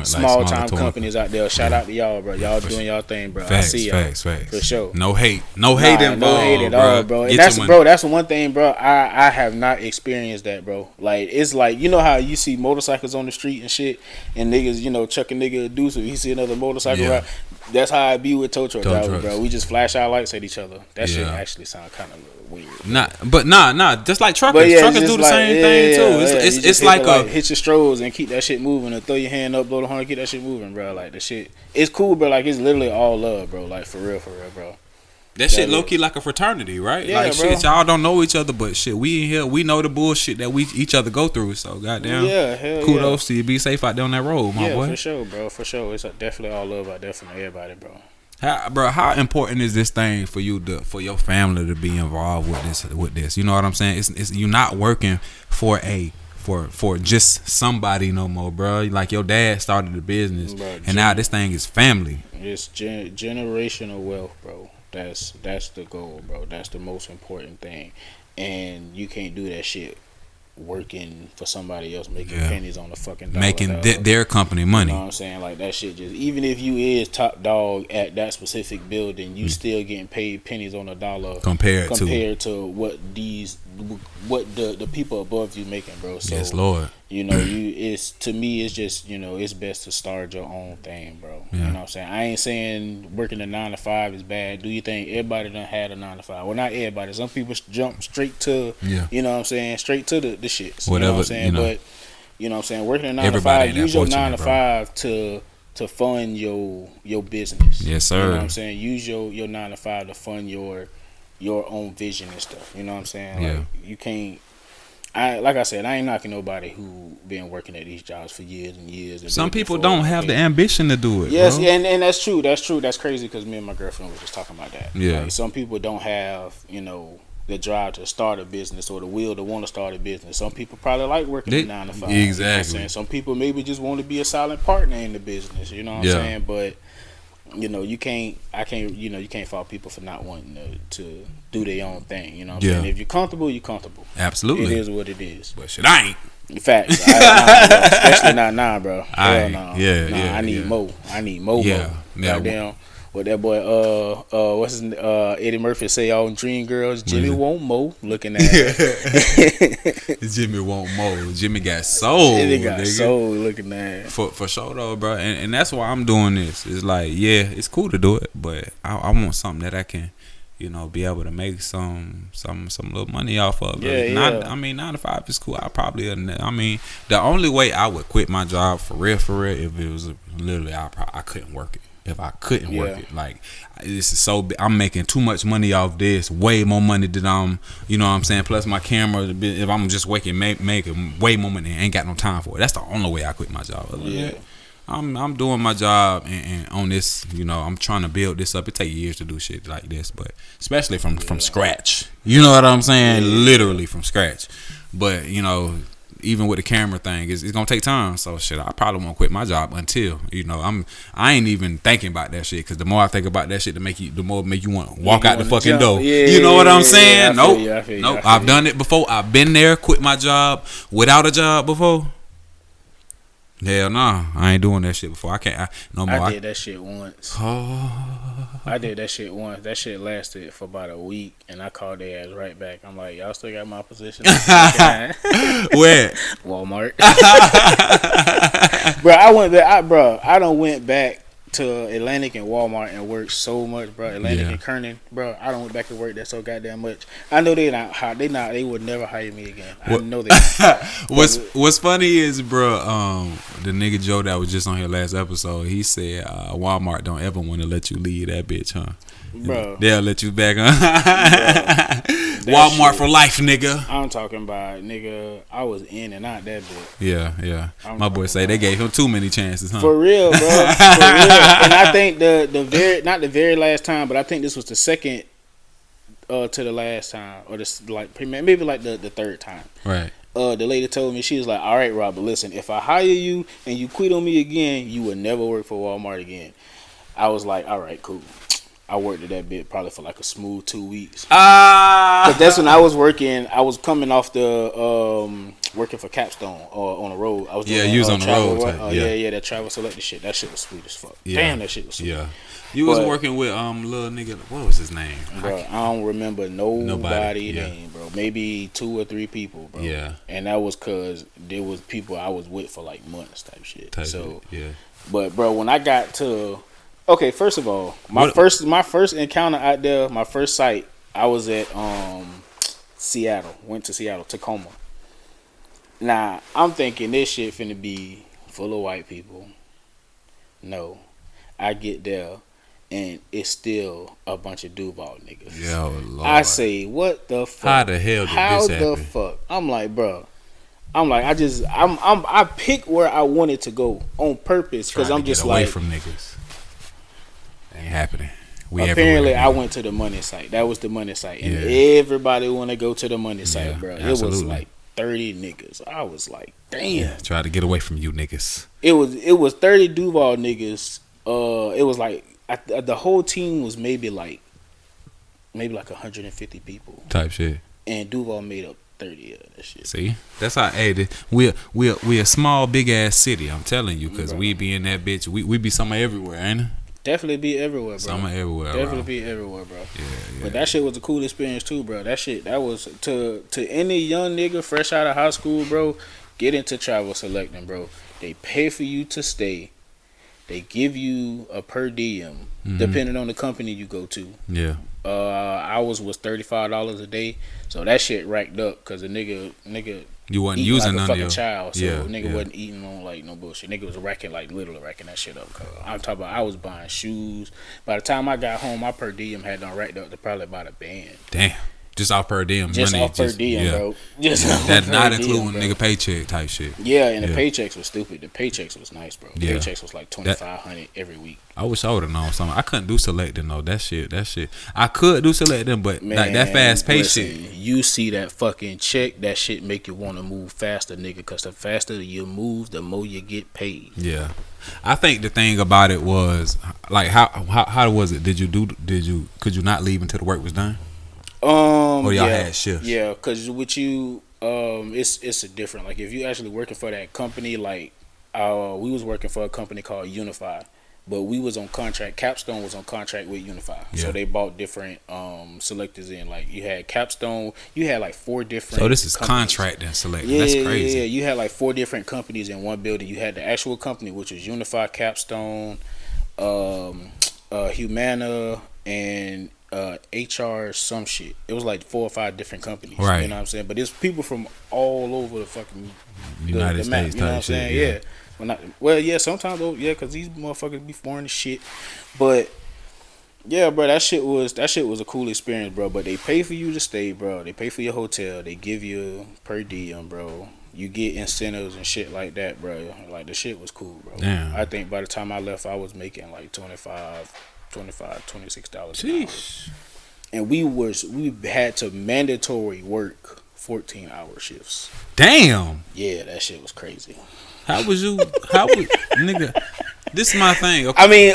small time companies out there. Shout out to y'all, bro. Y'all doing y'all thing, bro. Facts, I see y'all facts. for sure. No hate involved. No hate at all, bro. And that's one thing, bro. I have not experienced that, bro. Like, it's like, how you see motorcycles on the street and shit, and niggas, chuck a nigga a deuce if you see another motorcycle ride. That's how I be with tow truck drivers, bro. We just flash our lights at each other. That shit actually sound kind of weird. Nah. Just like truckers, Yeah, truckers do the same thing too. It's like hit your strolls and keep that shit moving, or throw your hand up, blow the horn, keep that shit moving, bro. Like, the shit, it's cool, bro. Like, it's literally all love, bro. Like, for real, bro. that shit low key like a fraternity, right? Yeah, like, bro. shit, y'all don't know each other, but shit, we in here, we know the bullshit that we each other go through. So goddamn, Hell kudos to you. Be safe out there on that road, my boy. For sure, bro. For sure, it's definitely all love out there from everybody, bro. How important is this thing for you for your family to be involved with this? You know what I'm saying? It's you're not working for just somebody no more, bro. Like, your dad started the business, Bro, and now this thing is family. It's generational wealth, bro. That's the goal, bro. That's the most important thing, and you can't do that shit working for somebody else, making Yeah. pennies on the fucking dollar. Making dog. their company You money. know what I'm saying? Like that shit just, even if you is top dog at that specific building, you still getting paid pennies on a dollar Compared to what the people above you making, bro. So Yes, Lord. you know, it's to me, it's just, you know, it's best to start your own thing, bro. Yeah. You know what I'm saying? I ain't saying working a 9 to 5 is bad. Do you think everybody done had a 9 to 5? Well, not everybody. Some people jump straight to, Yeah. you know what I'm saying, straight to the shits. You know Whatever, what I'm saying? you know. But you know what I'm saying, working a 9 to Everybody 5, ain't that use your fortunate, 9 to bro. 5 to fund your business. Yes, sir. You know what I'm saying? Use your 9 to 5 to fund your own vision and stuff. You know what I'm saying? Yeah. Like you can't. Like I said, I ain't knocking nobody who been working at these jobs for years and years. And Some did it people before. don't have the ambition to do it. Yes, bro. and that's true. That's true. That's crazy because me and my girlfriend was just talking about that. Yeah. Like, some people don't have, you know, the drive to start a business or the will to want to start a business. Some people probably like working a 9 to 5. Exactly. You know what I'm saying? Some people maybe just want to be a silent partner in the business. You know what I'm saying? But you know, you can't fault people for not wanting to do their own thing. You know what I'm saying? If you're comfortable, you're comfortable. Absolutely. It is what it is. But shit, I ain't. Facts. Especially not now, bro. Hell no. Yeah, I need more. I need more. Yeah. Goddamn. What that boy, what's his Eddie Murphy say on Dream Girls? Jimmy won't mo. Looking at Jimmy won't mow. Jimmy got soul. Jimmy got nigga. soul. Looking at For sure though, bro. And that's why I'm doing this. It's like, yeah, it's cool to do it, but I want something that I can, you know, be able to make some little money off of. Yeah, I mean, 9 to 5 is cool. I mean, the only way I would quit my job for real, if it was literally I couldn't work it. If I couldn't work it, like, this is so big. I'm making too much money off this, way more money than I'm, you know what I'm saying, plus my camera, if I'm just making way more money, ain't got no time for it. That's the only way I quit my job. Yeah. I'm doing my job and on this, you know, I'm trying to build this up. It takes years to do shit like this, but especially from scratch. You know what I'm saying? Literally from scratch. But, you know, even with the camera thing, it's gonna take time. So shit, I probably won't quit my job until, you know, I ain't even thinking about that shit, because the more I think about that shit, the more make you want to walk out the fucking door. You know what I'm saying? Nope. I've done it before. I've been there, quit my job without a job before. Hell no, I ain't doing that shit before. I can't. No more. I did that shit once. I did that shit once. That shit lasted for about a week, and I called their ass right back. I'm like, y'all still got my position? Where? Walmart. Bro, I went there. I done went back to Atlantic and Walmart and worked so much, bro. Atlantic and Kernan, bro. I done went back to work there so goddamn much. I know they would never hire me again. I know they. What's funny is, bro, the nigga Joe that was just on here last episode, he said Walmart don't ever want to let you leave that bitch, huh? Bro, they'll let you back, huh? Walmart shit for life, nigga. I'm talking about, nigga, I was in and out that bitch. Yeah. My boy say they gave him too many chances, huh? For real, bro. For real. And I think not the very last time, but I think this was the second to the last time, or this, like, maybe like the third time. Right. The lady told me, she was like, all right, Robert, listen, if I hire you and you quit on me again, you will never work for Walmart again. I was like, all right, cool. I worked at that bit probably for like a smooth 2 weeks. But that's when I was working. I was coming off the working for Capstone on the road. I was doing you was on the road. That travel selected shit. That shit was sweet as fuck. Yeah. Damn, that shit was sweet. Yeah. You was working with little nigga. What was his name? Bro, I don't remember nobody name, bro. Maybe 2 or 3 people, bro. Yeah. And that was cause there was people I was with for like months type shit. Yeah. But bro, when I got to first of all, my first encounter out there, my first site, I was at Seattle. Went to Seattle, Tacoma. Now, I'm thinking this shit finna be full of white people. No. I get there and it's still a bunch of Duval niggas. Yo, Lord. I say, what the fuck? How the hell did this happen? How the fuck? I'm like, bro. I picked where I wanted to go on purpose, because I'm just away like, from niggas. Ain't happening. Apparently, I went to the money site. That was the money site, and everybody want to go to the money site, bro. Absolutely. It was like 30 niggas. I was like, damn. Try to get away from you niggas. It was 30 Duval niggas. It was like the whole team was maybe like 150 people type shit, and Duval made up 30 of that shit. See, that's how. Hey, we a small, big ass city. I'm telling you, because we be in that bitch. We be somewhere everywhere, ain't it? Definitely be everywhere, bro. Somewhere everywhere. Definitely bro. be everywhere, bro. Yeah. But that shit was a cool experience too, bro. That was to any young nigga fresh out of high school, bro. Get into travel selecting, bro. They pay for you to stay. They give you a per diem, depending on the company you go to. Yeah. Ours was $35 a day, so that shit racked up because the nigga You wasn't eating using like a none fucking of your child, so yeah, nigga yeah. wasn't eating on like no bullshit. Nigga was literally racking that shit up. Cause I'm talking about I was buying shoes. By the time I got home, my per diem had done racked up to probably about a band. Damn. Just off per diem Just money. off per diem, bro. Just That off not per including diem, nigga paycheck type shit. Yeah, and the paychecks was stupid. The paychecks was nice, bro. Yeah. Paychecks was like $2,500 every week. I wish I would have known something. I couldn't do selecting though. That shit. I could do selecting, but Man, like that fast pay listen, shit. You see that fucking check, that shit make you want to move faster, nigga. Because the faster you move, the more you get paid. Yeah. I think the thing about it was like how was it? Could you not leave until the work was done? Or y'all had shifts? Yeah, because with you, it's a different. Like if you actually working for that company, like we was working for a company called Unify, but we was on contract. Capstone was on contract with Unify, so they bought different selectors in. Like you had Capstone, you had like 4 different. So this is companies. contract and select. Yeah, That's crazy. Yeah, you had like 4 different companies in one building. You had the actual company, which was Unify, Capstone, Humana, and HR some shit. It was like 4 or 5 different companies. Right. You know what I'm saying? But it's people from all over the fucking United the map, States you know what I'm type saying? shit. Yeah. Well, yeah, sometimes though, yeah, because these motherfuckers be foreign as shit. But yeah, bro, that shit was a cool experience, bro. But they pay for you to stay, bro. They pay for your hotel. They give you per diem, bro. You get incentives and shit like that, bro. Like the shit was cool, bro. Damn. I think by the time I left, I was making like $26 an hour. Jeez. And we had to mandatory work 14-hour shifts. Damn. Yeah, that shit was crazy. How was nigga? This is my thing. Okay. I mean,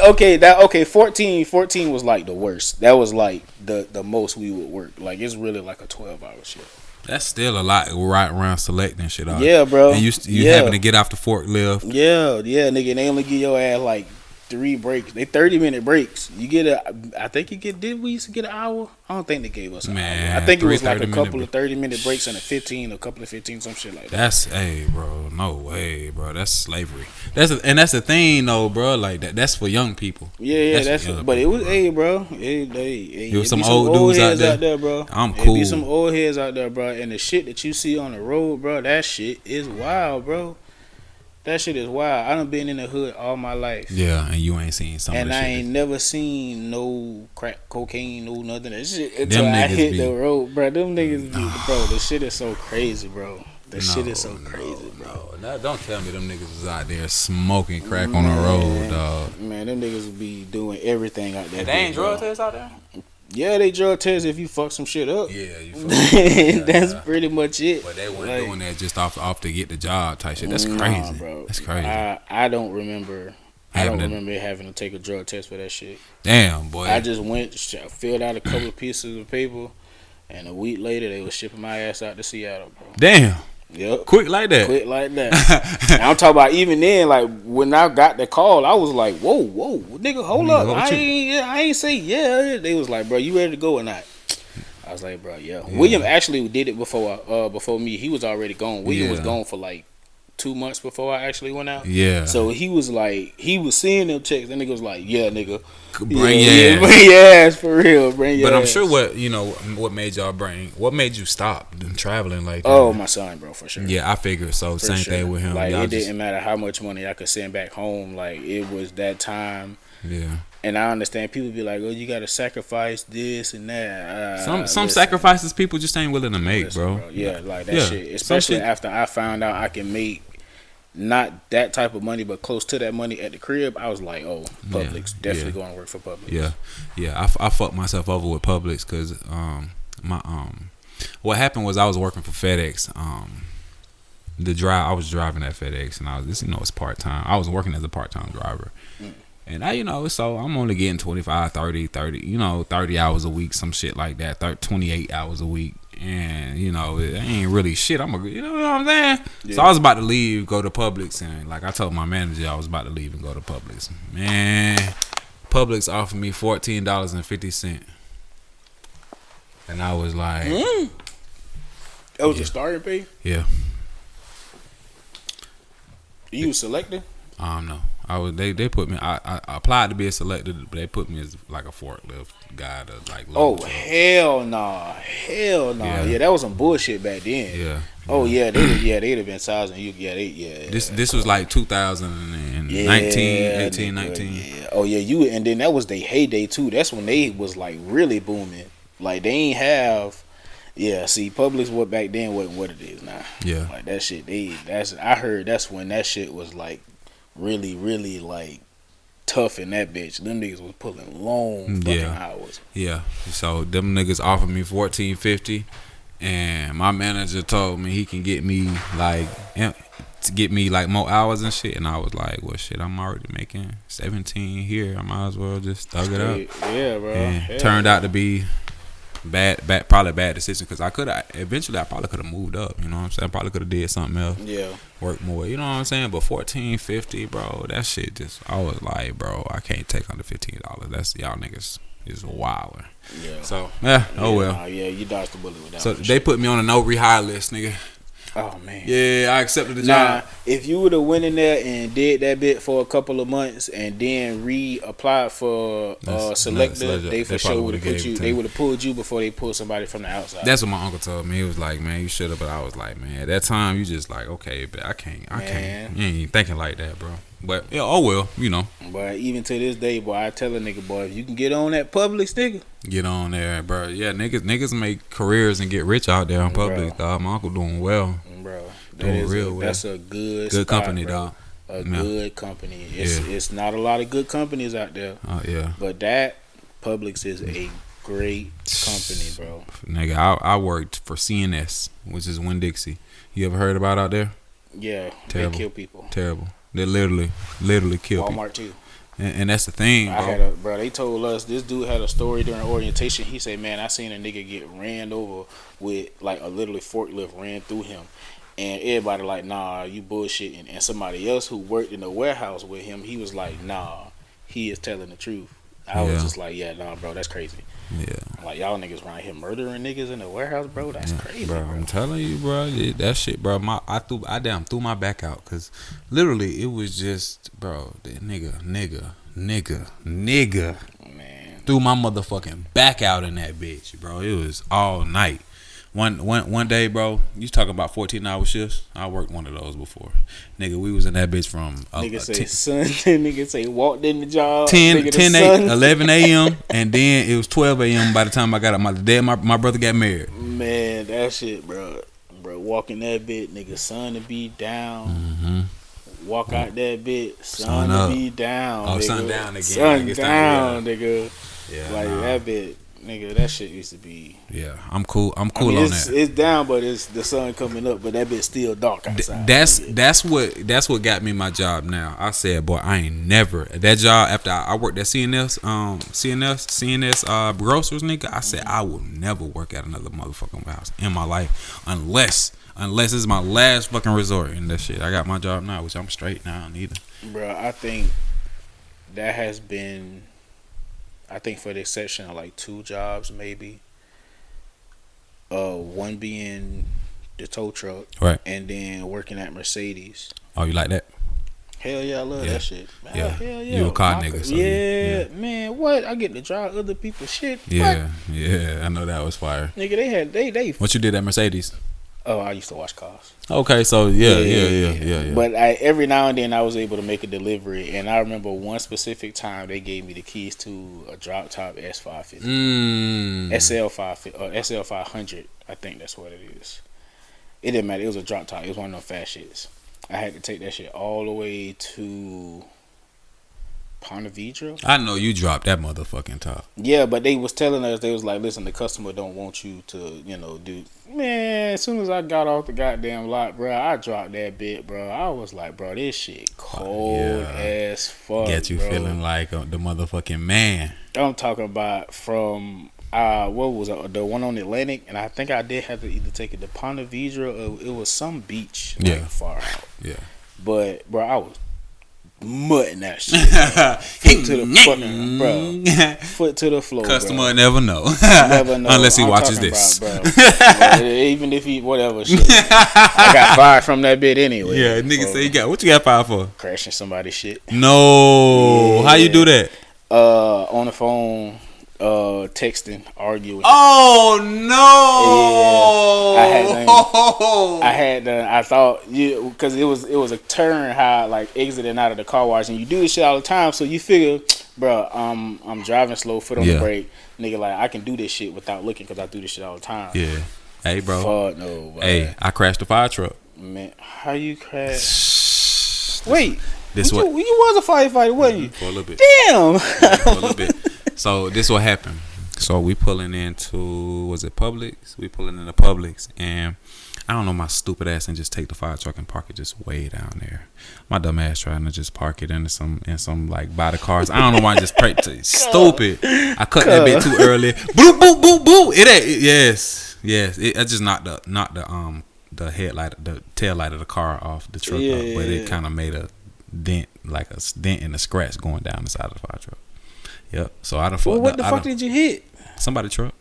14 was like the worst. That was like the most we would work. Like it's really like a 12-hour shift. That's still a lot right around selecting shit out. Yeah, bro. And you having to get off the forklift. Yeah, nigga. They only give your ass like 3 breaks. They 30-minute breaks. You get did we used to get an hour? I don't think they gave us an hour. I think it was like a couple of 30-minute breaks and a couple of 15, some shit like that. Hey, bro, no way, bro. That's slavery. That's the thing, though, bro. Like that's for young people. Yeah, that's but it was, hey, bro. It was some old dudes heads out there, bro. I'm cool. It be some old heads out there, bro. And the shit that you see on the road, bro, that shit is wild, bro. That shit is wild. I done been in the hood all my life. Yeah, and you ain't seen some of and the I shit. ain't never seen no crack, cocaine, no nothing. That shit until I hit the road, bro. Them niggas, bro. The shit is so crazy, bro. Shit is so crazy, bro. No, don't tell me them niggas was out there smoking crack on the road, dog. Man, them niggas be doing everything out there. And they ain't drug tests out there? Yeah, they drug tests if you fuck some shit up. Yeah, you fuck That's pretty much it. But they weren't doing that just off to get the job type shit. That's crazy. Nah, bro. That's crazy. I don't remember. Having to take a drug test for that shit. Damn, boy. I just went, filled out a couple of pieces of paper, and a week later they was shipping my ass out to Seattle, bro. Damn. Yep. Quick like that. And I'm talking about even then, like when I got the call, I was like, whoa, nigga, hold up. I ain't say yeah. They was like, bro, you ready to go or not? I was like, bro, yeah. William actually did it before me. He was already gone. William was gone for like 2 months before I actually went out. Yeah. So he was seeing them checks, and nigga was like, yeah, nigga. Bring your ass for real. But I'm sure what made what made you stop traveling like that? Oh, my son, bro, for sure. Yeah, I figured so. Same thing with him. Like it didn't matter how much money I could send back home. Like it was that time. Yeah. And I understand people be like, oh, you got to sacrifice this and that. Some sacrifices people just ain't willing to make, bro. Yeah, like that shit. Especially after I found out I can make not that type of money, but close to that money at the crib. I was like, oh, Publix. Definitely going to work for Publix. Yeah. I fucked myself over with Publix because what happened was I was working for FedEx. I was driving at FedEx, and it's part time. I was working as a part time driver. And so I'm only getting 25, 30, 30 hours a week, some shit like that, 28 hours a week. and you know it ain't really shit. You know what I'm saying? Yeah. So I was about to leave, go to Publix, and like I told my manager I was about to leave and go to Publix. Man, Publix offered me $14.50, and I was like, That was the starting pay. yeah. You was selected. I don't know. They put me. I applied to be a selector, but they put me as like a forklift guy to like. Oh hell nah, hell nah. Yeah, that was some bullshit back then. Yeah. Oh yeah, they'd have been sizing you. This was like 2019, 18, 19. Yeah. Oh yeah, and then that was their heyday too. That's when they was like really booming. Like they ain't have. Yeah, see, Publix what back then wasn't what it is now. Yeah, like that shit. I heard that's when that shit was like really, really like tough in that bitch. Them niggas was pulling long fucking hours. Yeah. So them niggas offered me $14.50, and my manager told me he can get me like more hours and shit. And I was like, well, shit, I'm already making 17 here. I might as well just thug it up. Yeah, bro. And turned out to be probably a bad decision because I probably could have moved up. You know what I'm saying? I probably could have did something else. Yeah. Work more. You know what I'm saying? But $14.50, bro, that shit just. I was like, bro, I can't take under $15. That's y'all niggas is wilder. Yeah. So well. Nah, yeah, you dodged the bullet with that. So they put me on a no rehire list, nigga. Oh man. Yeah, I accepted the job. If you would have went in there and did that bit for a couple of months and then reapplied for selector, they for sure would have put you. They would have pulled you before they pulled somebody from the outside. That's what my uncle told me. He was like, "Man, you should have." But I was like, "Man, at that time, you just like, okay, but I can't. You ain't thinking like that, bro." But yeah, oh well, you know. But even to this day, boy, I tell a nigga, boy, if you can get on that Publix, nigga, get on there, bro. Yeah, niggas make careers and get rich out there on Publix, dog. My uncle doing well, bro. Doing real well. That's a good spot, company, bro. dog. Good company. It's not a lot of good companies out there. Yeah. But that Publix is a great company, bro. Nigga, I worked for CNS, which is Winn-Dixie. You ever heard about out there? Yeah, terrible. They kill people. Terrible. They literally kill people. Walmart too. And that's the thing, bro. They told us this dude had a story during orientation. He said, "Man, I seen a nigga get ran over with like a literally forklift ran through him." And everybody like, nah, you bullshitting. And somebody else who worked in the warehouse with him, he was like, nah, he is telling the truth. I was just like, yeah, nah, bro, that's crazy. Yeah. Like, y'all niggas around here murdering niggas in the warehouse, bro. That's crazy, bro. I'm telling you, bro. That shit, bro. I threw my back out because literally it was just, bro, the nigga. Man. Threw my motherfucking back out in that bitch, bro. It was all night. One day, bro, you talking about 14-hour shifts? I worked one of those before. Nigga, we was in that bitch from... nigga say walked in the job. 11 a.m. and then it was 12 a.m. by the time I got up. My brother got married. Man, that shit, bro. Bro, walking that bit, nigga, sun to be down. Mm-hmm. Walk out that bit, sun to be down. Oh, nigga. sun down again. Sun down, nigga. Yeah, that bit... Nigga, that shit used to be. Yeah, I'm cool on that. It's down, but it's the sun coming up, but that bit's still dark outside. That's what got me my job now. I said, boy, I ain't never that job after I worked at CNS grocers, nigga. I said I will never work at another motherfucking warehouse in my life unless this is my last fucking resort in that shit. I got my job now, which I'm straight now. Neither, bro. I think that has been. I think for the exception of like 2 jobs maybe. One being the tow truck. Right. And then working at Mercedes. Oh, you like that? Hell yeah, I love that shit. Yeah. Hell yeah. You a car nigga. So man, what? I get to drive other people's shit. Yeah, what? yeah. I know that was fire. Nigga, they What you did at Mercedes? Oh, I used to wash cars. Okay, so yeah. But every now and then I was able to make a delivery, and I remember one specific time they gave me the keys to a drop top S550, SL500. I think that's what it is. It didn't matter. It was a drop top. It was one of them fast shits. I had to take that shit all the way to Ponte Vedra. I know you dropped that motherfucking top. Yeah, but they was telling us, they was like, listen, the customer don't want you to, do. Man, as soon as I got off the goddamn lot, bro, I dropped that bit, bro. I was like, bro, this shit cold as fuck. Get you feeling like the motherfucking man. I'm talking about from what was it? The one on Atlantic, and I think I did have to either take it to Ponte Vedra or it was some beach far out. Yeah. But bro, I was mutting that shit. Foot to the fucking bro. Foot to the floor. Customer bro. never know. Never know. Unless he I'm watches talking this. about, bro. Even if he whatever shit. I got fired from that bit anyway. Yeah, nigga say you got what you got fired for? Crashing somebody's shit. No. How you do that? On the phone, texting, arguing. Oh no! I thought because it was a turn how I like exiting out of the car wash, and you do this shit all the time, so you figure, bro, I'm driving slow, foot on the brake, nigga, like I can do this shit without looking because I do this shit all the time. Yeah. Hey, bro. Fuck no. Bro. Hey, I crashed a fire truck. Man, how you crash? Wait. This you was a firefighter, wasn't you? For a little bit. Damn. For a little bit. So this what happened. So we pulling into, was it Publix? We pulling into Publix, and I don't know, my stupid ass and just take the fire truck and park it just way down there. My dumb ass trying to just park it in some like by the cars. I don't know why I just stupid. I cut that bit too early. Boop boop boop boop. Yes. I just knocked the headlight, the tail light of the car off the truck up, but it kind of made a dent, like a dent and a scratch going down the side of the fire truck. Yep. So I done. Well, what the fuck did you hit? Somebody's truck.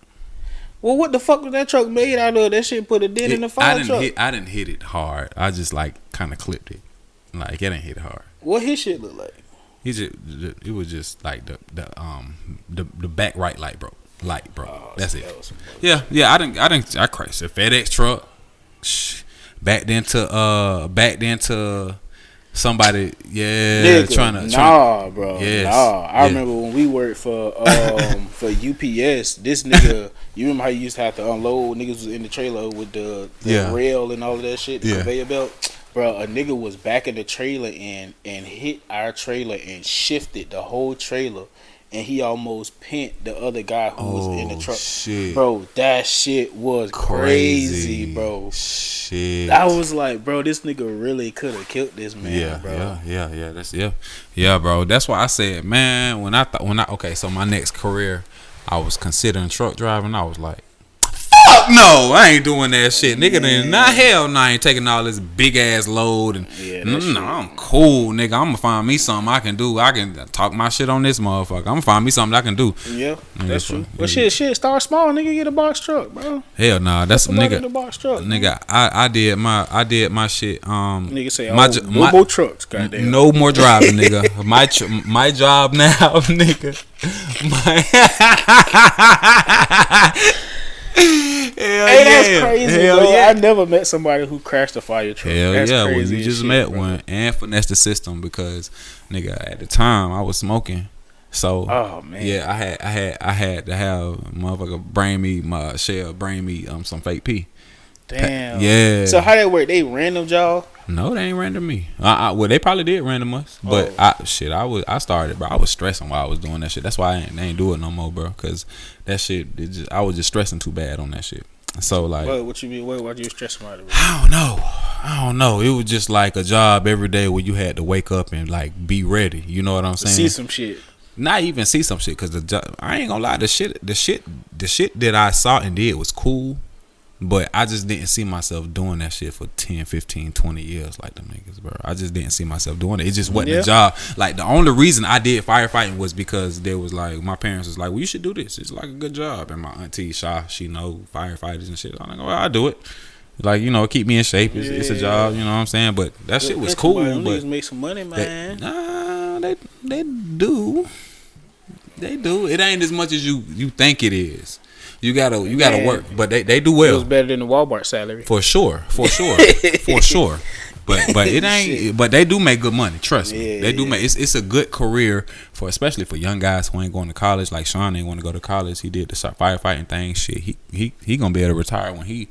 Well, what the fuck was that truck made out of? That shit put a dent in the fire truck. I didn't hit it hard. I just like kind of clipped it. Like it didn't hit it hard. What his shit look like? It was just like the back right light broke. Oh, That's it. Yeah. I crashed a FedEx truck. Backed into somebody, nigga, bro. Yes, I remember when we worked for UPS. This nigga, you remember how you used to have to unload? Niggas was in the trailer with the rail and all of that shit, the conveyor belt. Bro, a nigga was back in the trailer and hit our trailer and shifted the whole trailer. And he almost pent the other guy who was in the truck. Shit. Bro, that shit was crazy, bro. Shit. I was like, bro, this nigga really could have killed this man, bro. Yeah, bro. That's why I said, man, so my next career, I was considering truck driving. I was like, fuck no, I ain't doing that shit, nigga. Then hell no, I ain't taking all this big ass load and I'm cool, nigga. I'm gonna find me something I can do. I can talk my shit on this motherfucker. I'm gonna find me something I can do. Yeah, that's true. Well, shit, start small, nigga. Get a box truck, bro. Hell nah, that's nigga. The box truck, nigga. I did my shit. Nigga say, no more trucks, goddamn. No more driving, nigga. my job now, nigga. That's crazy, bro. I never met somebody who crashed a fire truck. That's crazy. Well, you just met one and finessed the system because, nigga, at the time I was smoking, so I had to have motherfucker bring me some fake pee. Damn. Yeah. So how that work? They random y'all? No, they ain't random me. Well, they probably did random us, but I started, bro. I was stressing while I was doing that shit. That's why I ain't do it no more, bro. Cause that shit, I was just stressing too bad on that shit. So like, what you mean? Why you stressing about it? I don't know. It was just like a job every day where you had to wake up and like be ready. You know what I'm saying? See some shit. Not even see some shit, cause the job. I ain't gonna lie. The shit that I saw and did was cool. But I just didn't see myself doing that shit for 10, 15, 20 years like them niggas, bro. I just didn't see myself doing it. It just wasn't a job. Like, the only reason I did firefighting was because there was, like, my parents was like, well, you should do this. It's, like, a good job. And my auntie, she know firefighters and shit. I'm like, well, I'll do it. Like, you know, keep me in shape. It's a job, you know what I'm saying? But that shit was cool. Them but niggas make some money, man. They do. They do. It ain't as much as you think it is. You gotta work, but they do well. It was better than the Walmart salary, for sure. But it ain't. But they do make good money. Trust me, they do make. It's a good career especially for young guys who ain't going to college. Like Sean ain't want to go to college. He did the firefighting thing. Shit, he gonna be able to retire when he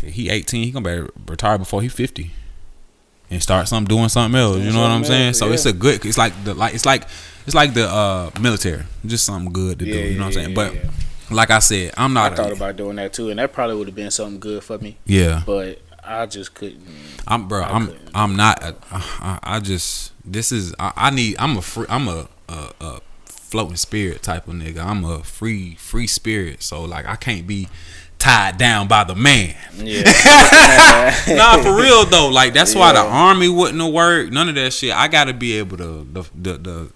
18. He gonna be able to retire before he 50 and start doing something else. You know what I'm saying? So it's a good. It's like the military. Just something good to do. You know what I'm saying? But like I said, I thought about doing that too, and that probably would have been something good for me. Yeah, but I just couldn't. I'm not. I'm a floating spirit type of nigga. I'm a free spirit. So like I can't be tied down by the man. Yeah. Nah, for real though. Like that's why the army wouldn't have worked. None of that shit. I gotta be able to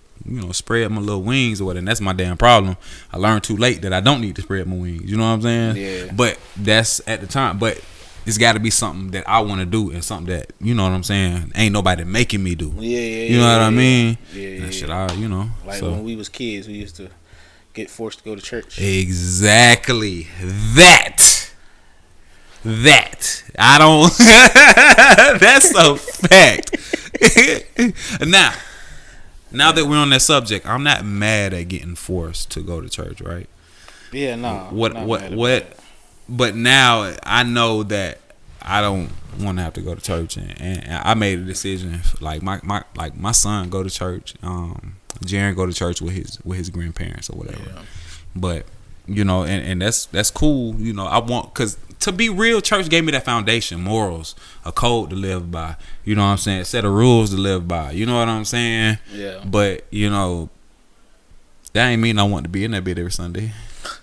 spread my little wings or whatever. And that's my damn problem. I learned too late that I don't need to spread my wings. You know what I'm saying? Yeah. But that's at the time. But it's got to be something that I want to do and something that, you know what I'm saying, ain't nobody making me do. Yeah. You know what I mean? Yeah. That shit, like when we was kids, we used to get forced to go to church. Exactly. That. I don't. That's a fact. Now that we're on that subject, I'm not mad at getting forced to go to church, right? Yeah, no. What? But now I know that I don't want to have to go to church, and I made a decision. Like my son go to church. Jaren go to church with his grandparents or whatever. Yeah. But and that's cool. I want, because to be real, church gave me that foundation, morals, a code to live by. You know what I'm saying? A set of rules to live by. You know what I'm saying? Yeah. But that ain't mean I want to be in that bed every Sunday.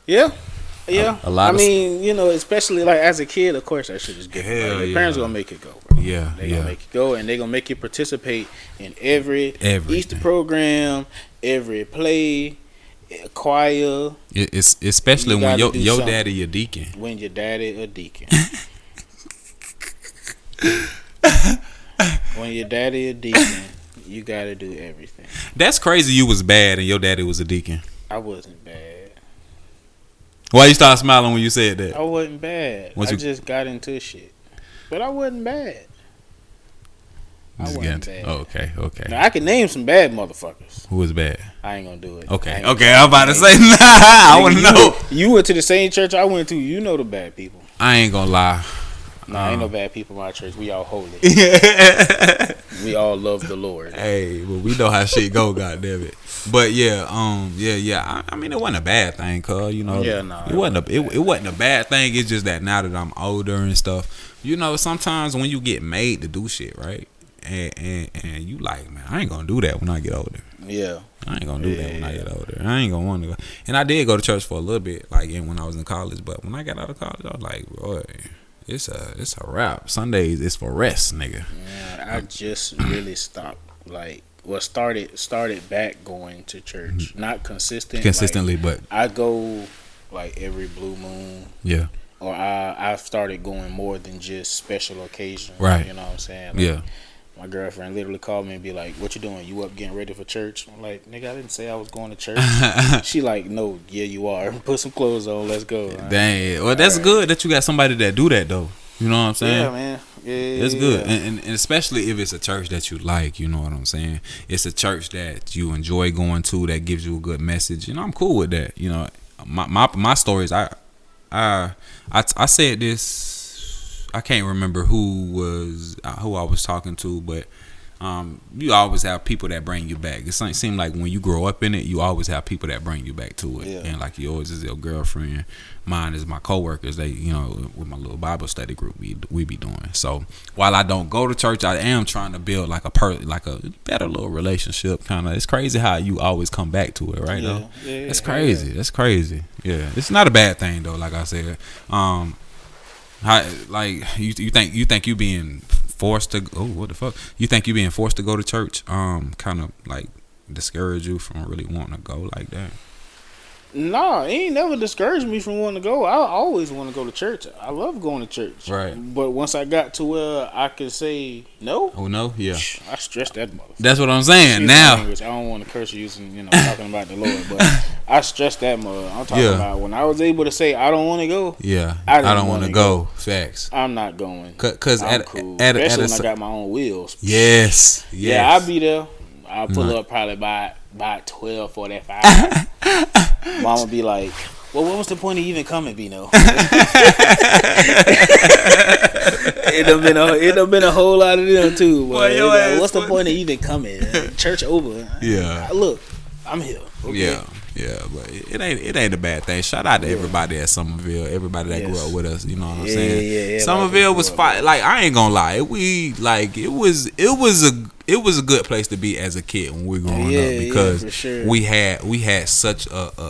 Yeah. Yeah, I mean, especially like as a kid, of course that shit is good. Like, your parents gonna make it go, bro. Yeah, they gonna make it go, and they gonna make you participate in every Easter program, every play, choir. It's especially when your daddy a deacon. When your daddy a deacon. When your daddy a deacon, you gotta do everything. That's crazy. You was bad and your daddy was a deacon. I wasn't bad. Why you start smiling when you said that? I wasn't bad. I just got into shit. But I wasn't bad. I wasn't bad. Oh, okay. Now, I can name some bad motherfuckers. Who was bad? I ain't gonna do it. Okay. I'm about to say, nah, I want to know. You went to the same church I went to. You know the bad people. I ain't gonna lie. Nah, ain't no bad people in my church. We all holy. We all love the Lord. Hey, well, we know how shit go, goddammit. But yeah. I mean, it wasn't a bad thing, cuz Yeah, no. It wasn't a bad thing. It's just that now that I'm older and stuff, sometimes when you get made to do shit, right? And you like, man, I ain't gonna do that when I get older. Yeah. I ain't gonna do that when I get older. I ain't gonna want to go. And I did go to church for a little bit, like when I was in college. But when I got out of college, I was like, boy, it's a wrap. Sundays is for rest, nigga. Yeah, I just really stopped. Started back going to church. Not consistently, but I go like every blue moon. Yeah. Or I've started going more than just special occasions. Right. You know what I'm saying? Yeah. My girlfriend literally called me and be like, "What you doing? You up getting ready for church?" I'm like, "Nigga, I didn't say I was going to church." She like, "No, yeah, you are. Put some clothes on. Let's go." Dang. Well, that's good that you got somebody that do that though. You know what I'm saying? Yeah, man. Yeah, it's good, and especially if it's a church that you like. You know what I'm saying? It's a church that you enjoy going to, that gives you a good message. I'm cool with that. My stories. I said this. I can't remember who I was talking to, but you always have people that bring you back. It seems like when you grow up in it, you always have people that bring you back to it. Yeah. And like yours is your girlfriend, mine is my coworkers. They, with my little Bible study group, we be doing. So while I don't go to church, I am trying to build like a better little relationship. Kind of, it's crazy how you always come back to it, right? Yeah. Though, that's crazy. Yeah. That's crazy. Yeah, it's not a bad thing though. Like I said, how, like you think you being forced to what the fuck? You think you being forced to go to church kind of like discourage you from really wanting to go like that? Nah, it ain't never discouraged me from wanting to go. I always want to go to church. I love going to church. Right. But once I got to where I could say no. Oh no, yeah. I stressed that motherfucker. That's what I'm saying. Now I don't want to curse using talking about the Lord, but I stressed that mother. I'm talking about when I was able to say I don't want to go. Yeah. I don't want to go. Facts. I'm not going. Cause especially when I got my own wheels. Yes. Yeah, I'll be there. I'll pull up probably by 12:45. Mama be like, "Well, what was the point of even coming, Bino?" It done been a whole lot of them too. What's the point of even coming? Church over. Yeah. Look, I'm here. Okay. Yeah. Yeah, but it ain't a bad thing. Shout out to everybody at Somerville, everybody that grew up with us. You know what I'm saying? Yeah. Somerville was fine. Like I ain't gonna lie, it was a good place to be as a kid when we were growing up because for sure. we had such a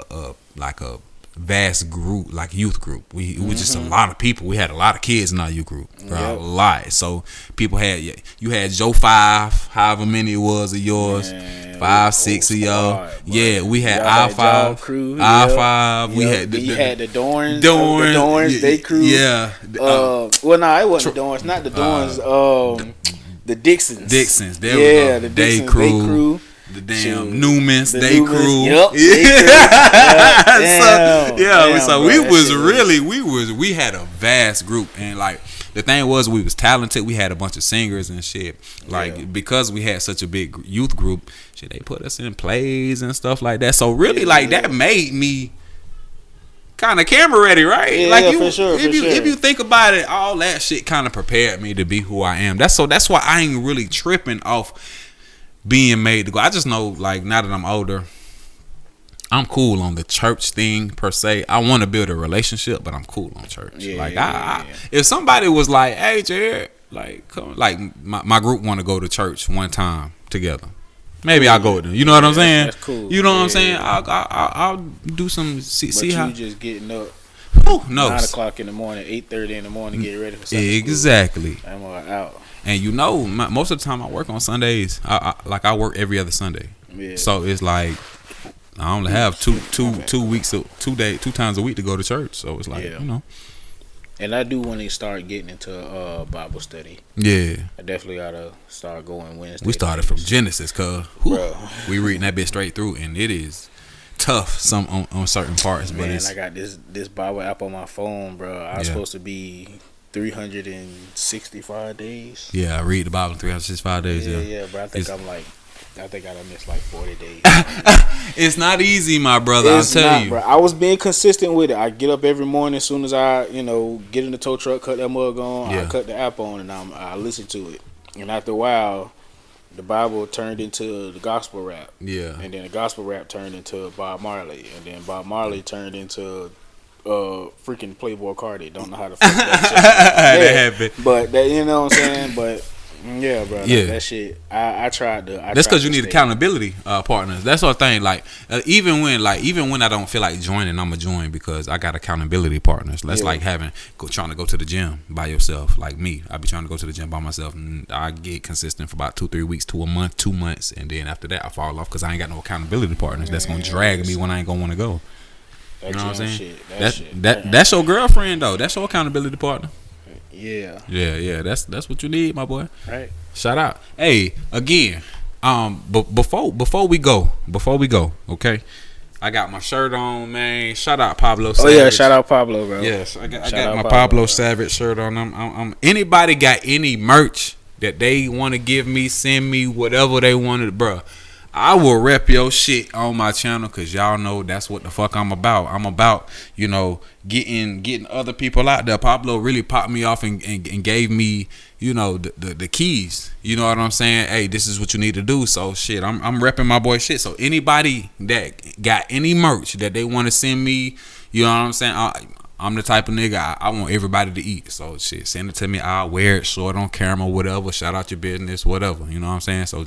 vast group, like youth group. It was just a lot of people. We had a lot of kids in our youth group, bro. A lot. So people you had Joe 5, however many it was of yours, 5, 6 of y'all. Yeah, we had I-5 crew. I-5. We had you had the Dorns. Dorns, they crew. Yeah. Well, no, it wasn't the Dorns. Not the Dorns. The Dixons. There we go. The They Dixons. crew. The damn Newmans, they crew. Yep. So we had a vast group, and like the thing was we was talented. We had a bunch of singers and shit. Like because we had such a big youth group, shit, they put us in plays and stuff like that. So really, like that made me kind of camera ready, right? Yeah, like for sure. If you think about it, all that shit kind of prepared me to be who I am. That's why I ain't really tripping off being made to go. I just know, like, now that I'm older, I'm cool on the church thing per se. I want to build a relationship, but I'm cool on church. If somebody was like, "Hey, Jared, like, come," like my group want to go to church one time together, maybe I'll go with them. You know what I'm saying? That's cool. You know what I'm saying? I'll do some. See but how you just getting up. Who knows? 9:00 in the morning, 8:30 in the morning, get ready for Sunday exactly. School. I'm out. And you know, most of the time I work on Sundays. I work every other Sunday. Yeah. So it's like I only have two times a week to go to church. So it's like, you know. And I do want to start getting into Bible study. Yeah. I definitely gotta start going Wednesday. We started from Genesis, cause we reading that bit straight through, and it is tough on certain parts. Man, but I got this Bible app on my phone, bro. I was supposed to be 365 days. Yeah, I read the Bible in 365 days. Yeah, but I think I done missed like 40 days. It's not easy, my brother. I'll tell you. Bro. I was being consistent with it. I get up every morning as soon as I, get in the tow truck, cut that mug on, I cut the app on, and I listen to it. And after a while, the Bible turned into the gospel rap. Yeah. And then the gospel rap turned into Bob Marley. And then Bob Marley turned into freaking Playboy Cardi. Don't know how to fuck that shit. That happened. But that, you know what I'm saying? But yeah, bro. Yeah. That shit. I tried to. That's because you need accountability partners. That's our thing. Like even when I don't feel like joining, I'ma join because I got accountability partners. That's like trying to go to the gym by yourself. Like me, I be trying to go to the gym by myself, and I get consistent for about 2-3 weeks to a month, 2 months, and then after that I fall off because I ain't got no accountability partners. That's gonna drag me when I ain't gonna want to go. You know what I'm saying? That's your girlfriend though. That's your accountability partner. Yeah. That's what you need, my boy. Right. Shout out. Hey, again, but before we go, okay? I got my shirt on, man. Shout out Pablo Savage. Oh yeah, shout out Pablo, bro. Yes, I got my Pablo Savage shirt on. Anybody got any merch that they want to give me, send me, whatever they wanted, bro. I will rep your shit on my channel because y'all know that's what the fuck I'm about. I'm about, getting other people out there. Pablo really popped me off and gave me, the keys. You know what I'm saying? Hey, this is what you need to do. So shit, I'm repping my boy shit. So anybody that got any merch that they want to send me, you know what I'm saying? I'm the type of nigga I want everybody to eat. So shit, send it to me. I'll wear it, show it on camera, whatever. Shout out your business, whatever. You know what I'm saying? So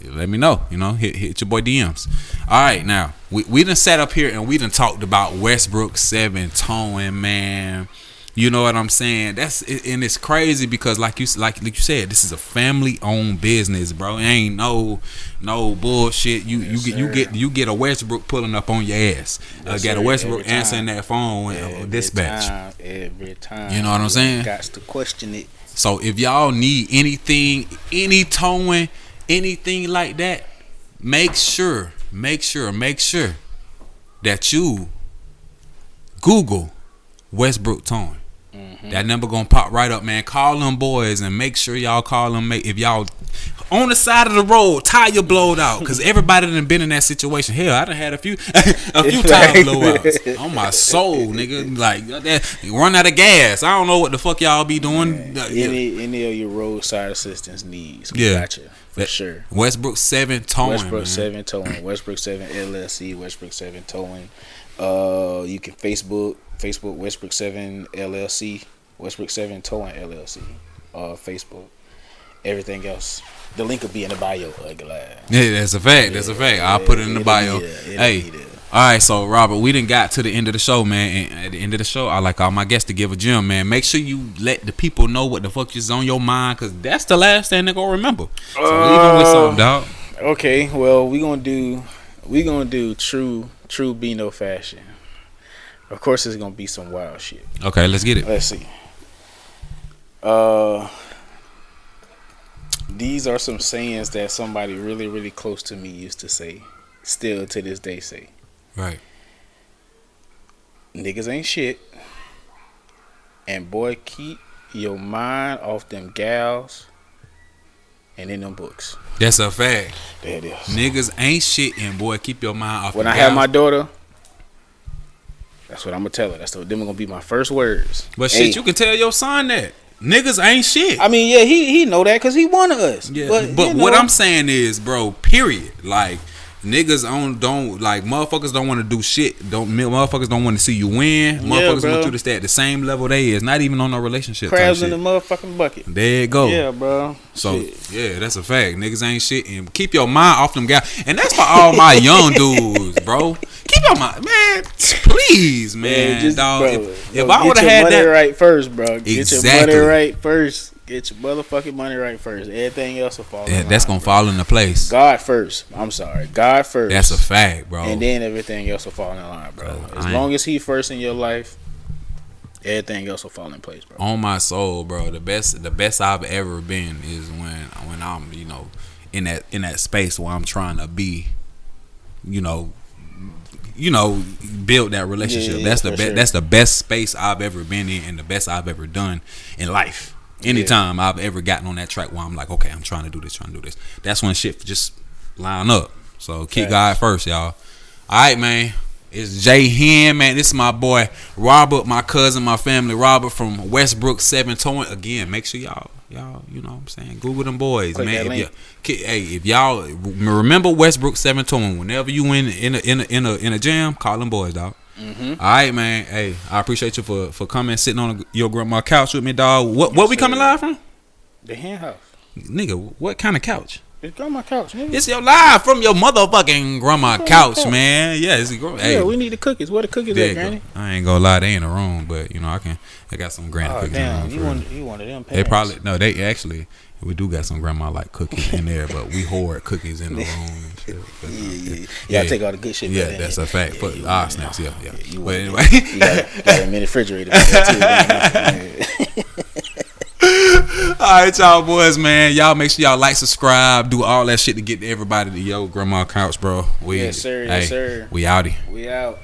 let me know. Hit your boy DMs. All right, now we done sat up here and we done talked about Westbrook 7 towing, man. You know what I'm saying? And it's crazy because like you said, this is a family owned business, bro. It ain't no bullshit. You get a Westbrook pulling up on your ass. Get a Westbrook answering that phone dispatch. Every time. You know what I'm saying? Got to question it. So if y'all need anything, any towing, anything like that, make sure that you Google Westbrook towing. That number gonna pop right up, man. Call them boys and make sure y'all call them. If y'all on the side of the road, tire blowed out, because everybody done been in that situation. Hell, I done had a few tire blowouts on my soul, nigga. Like, run out of gas. I don't know what the fuck y'all be doing. Any of your roadside assistance needs, we got you for sure. Westbrook 7 Towing. Westbrook 7 Towing. Westbrook 7 LLC. Westbrook 7 Towing. You can Facebook Westbrook 7 LLC. Westbrook 7 Towing LLC. Facebook. Everything else, the link will be in the bio. Yeah, that's a fact. That's a fact. I'll put it in the bio. Hey, all right. So Robert, we done got to the end of the show, man. And at the end of the show, I like all my guests to give a gem, man. Make sure you let the people know what the fuck is on your mind, cause that's the last thing they're gonna remember. So leave them with something, dog. Okay, well we gonna do true Beano fashion. Of course, it's gonna be some wild shit. Okay, let's get it. Let's see. These are some sayings that somebody really, really close to me used to say. Still to this day say. Right. Niggas ain't shit. And boy, keep your mind off them gals and in them books. That's a fact. There it is. Niggas ain't shit, and boy, keep your mind off when them I gals. have my daughter, that's what I'm gonna tell her. Them gonna be my first words. But shit, you can tell your son that. Niggas ain't shit. I mean, yeah, he know that because he one of us. Yeah, but what I'm saying is, bro, period. Like, niggas don't like, motherfuckers don't want to do shit. Motherfuckers don't want to see you win. Motherfuckers want you to stay at the same level they is. Not even on no relationship. Crabs in the motherfucking bucket. There it go. Yeah, bro. So yeah, that's a fact. Niggas ain't shit, and keep your mind off them guys. And that's for all my young dudes, bro. Keep your mind, man. Please, man, dog. If I would have had that right first, bro. Get exactly. your money right first. Get your motherfucking money right first. Everything else will fall. Yeah, that's gonna fall into place. God first. I'm sorry. God first. That's a fact, bro. And then everything else will fall in line, bro. As long as he first in your life, everything else will fall in place, bro. On my soul, bro. The best I've ever been is when I'm, in that space where I'm trying to be, build that relationship. Yeah, that's the best. Sure. That's the best space I've ever been in, and the best I've ever done in life. Anytime I've ever gotten on that track where I'm like, okay, I'm trying to do this. That's when shit just line up. So keep God first, y'all. All right, man. It's Jay Hen, man. This is my boy Robert, my cousin, my family, Robert from Westbrook 7 Towing. Again, make sure y'all, you know what I'm saying? Google them boys, man. If y'all remember Westbrook 7 Towing, whenever you in a jam, call them boys, dog. Mm-hmm. All right, man. Hey, I appreciate you for coming, sitting on your grandma's couch with me, dog. What we coming live from? The hen house. Nigga, what kind of couch? It's grandma couch, nigga. It's your live from your motherfucking grandma couch, man. Yeah, it's hey. Yeah, we need the cookies. Where the cookies at, Granny? I ain't gonna lie, they in the room, but I got some granny cookies. Damn, in the room. you one of them parents. They probably they actually we do got some grandma like cookies in there, but we hoard cookies in the room and shit. Yeah, take all the good shit. Yeah, that's a fact. But snacks, yeah. But anyway, you got a mini refrigerator too. Alright, y'all boys, man. Y'all make sure y'all like, subscribe, do all that shit to get everybody to your grandma couch, bro. Yes, sir. Yes, sir. We outie. We out.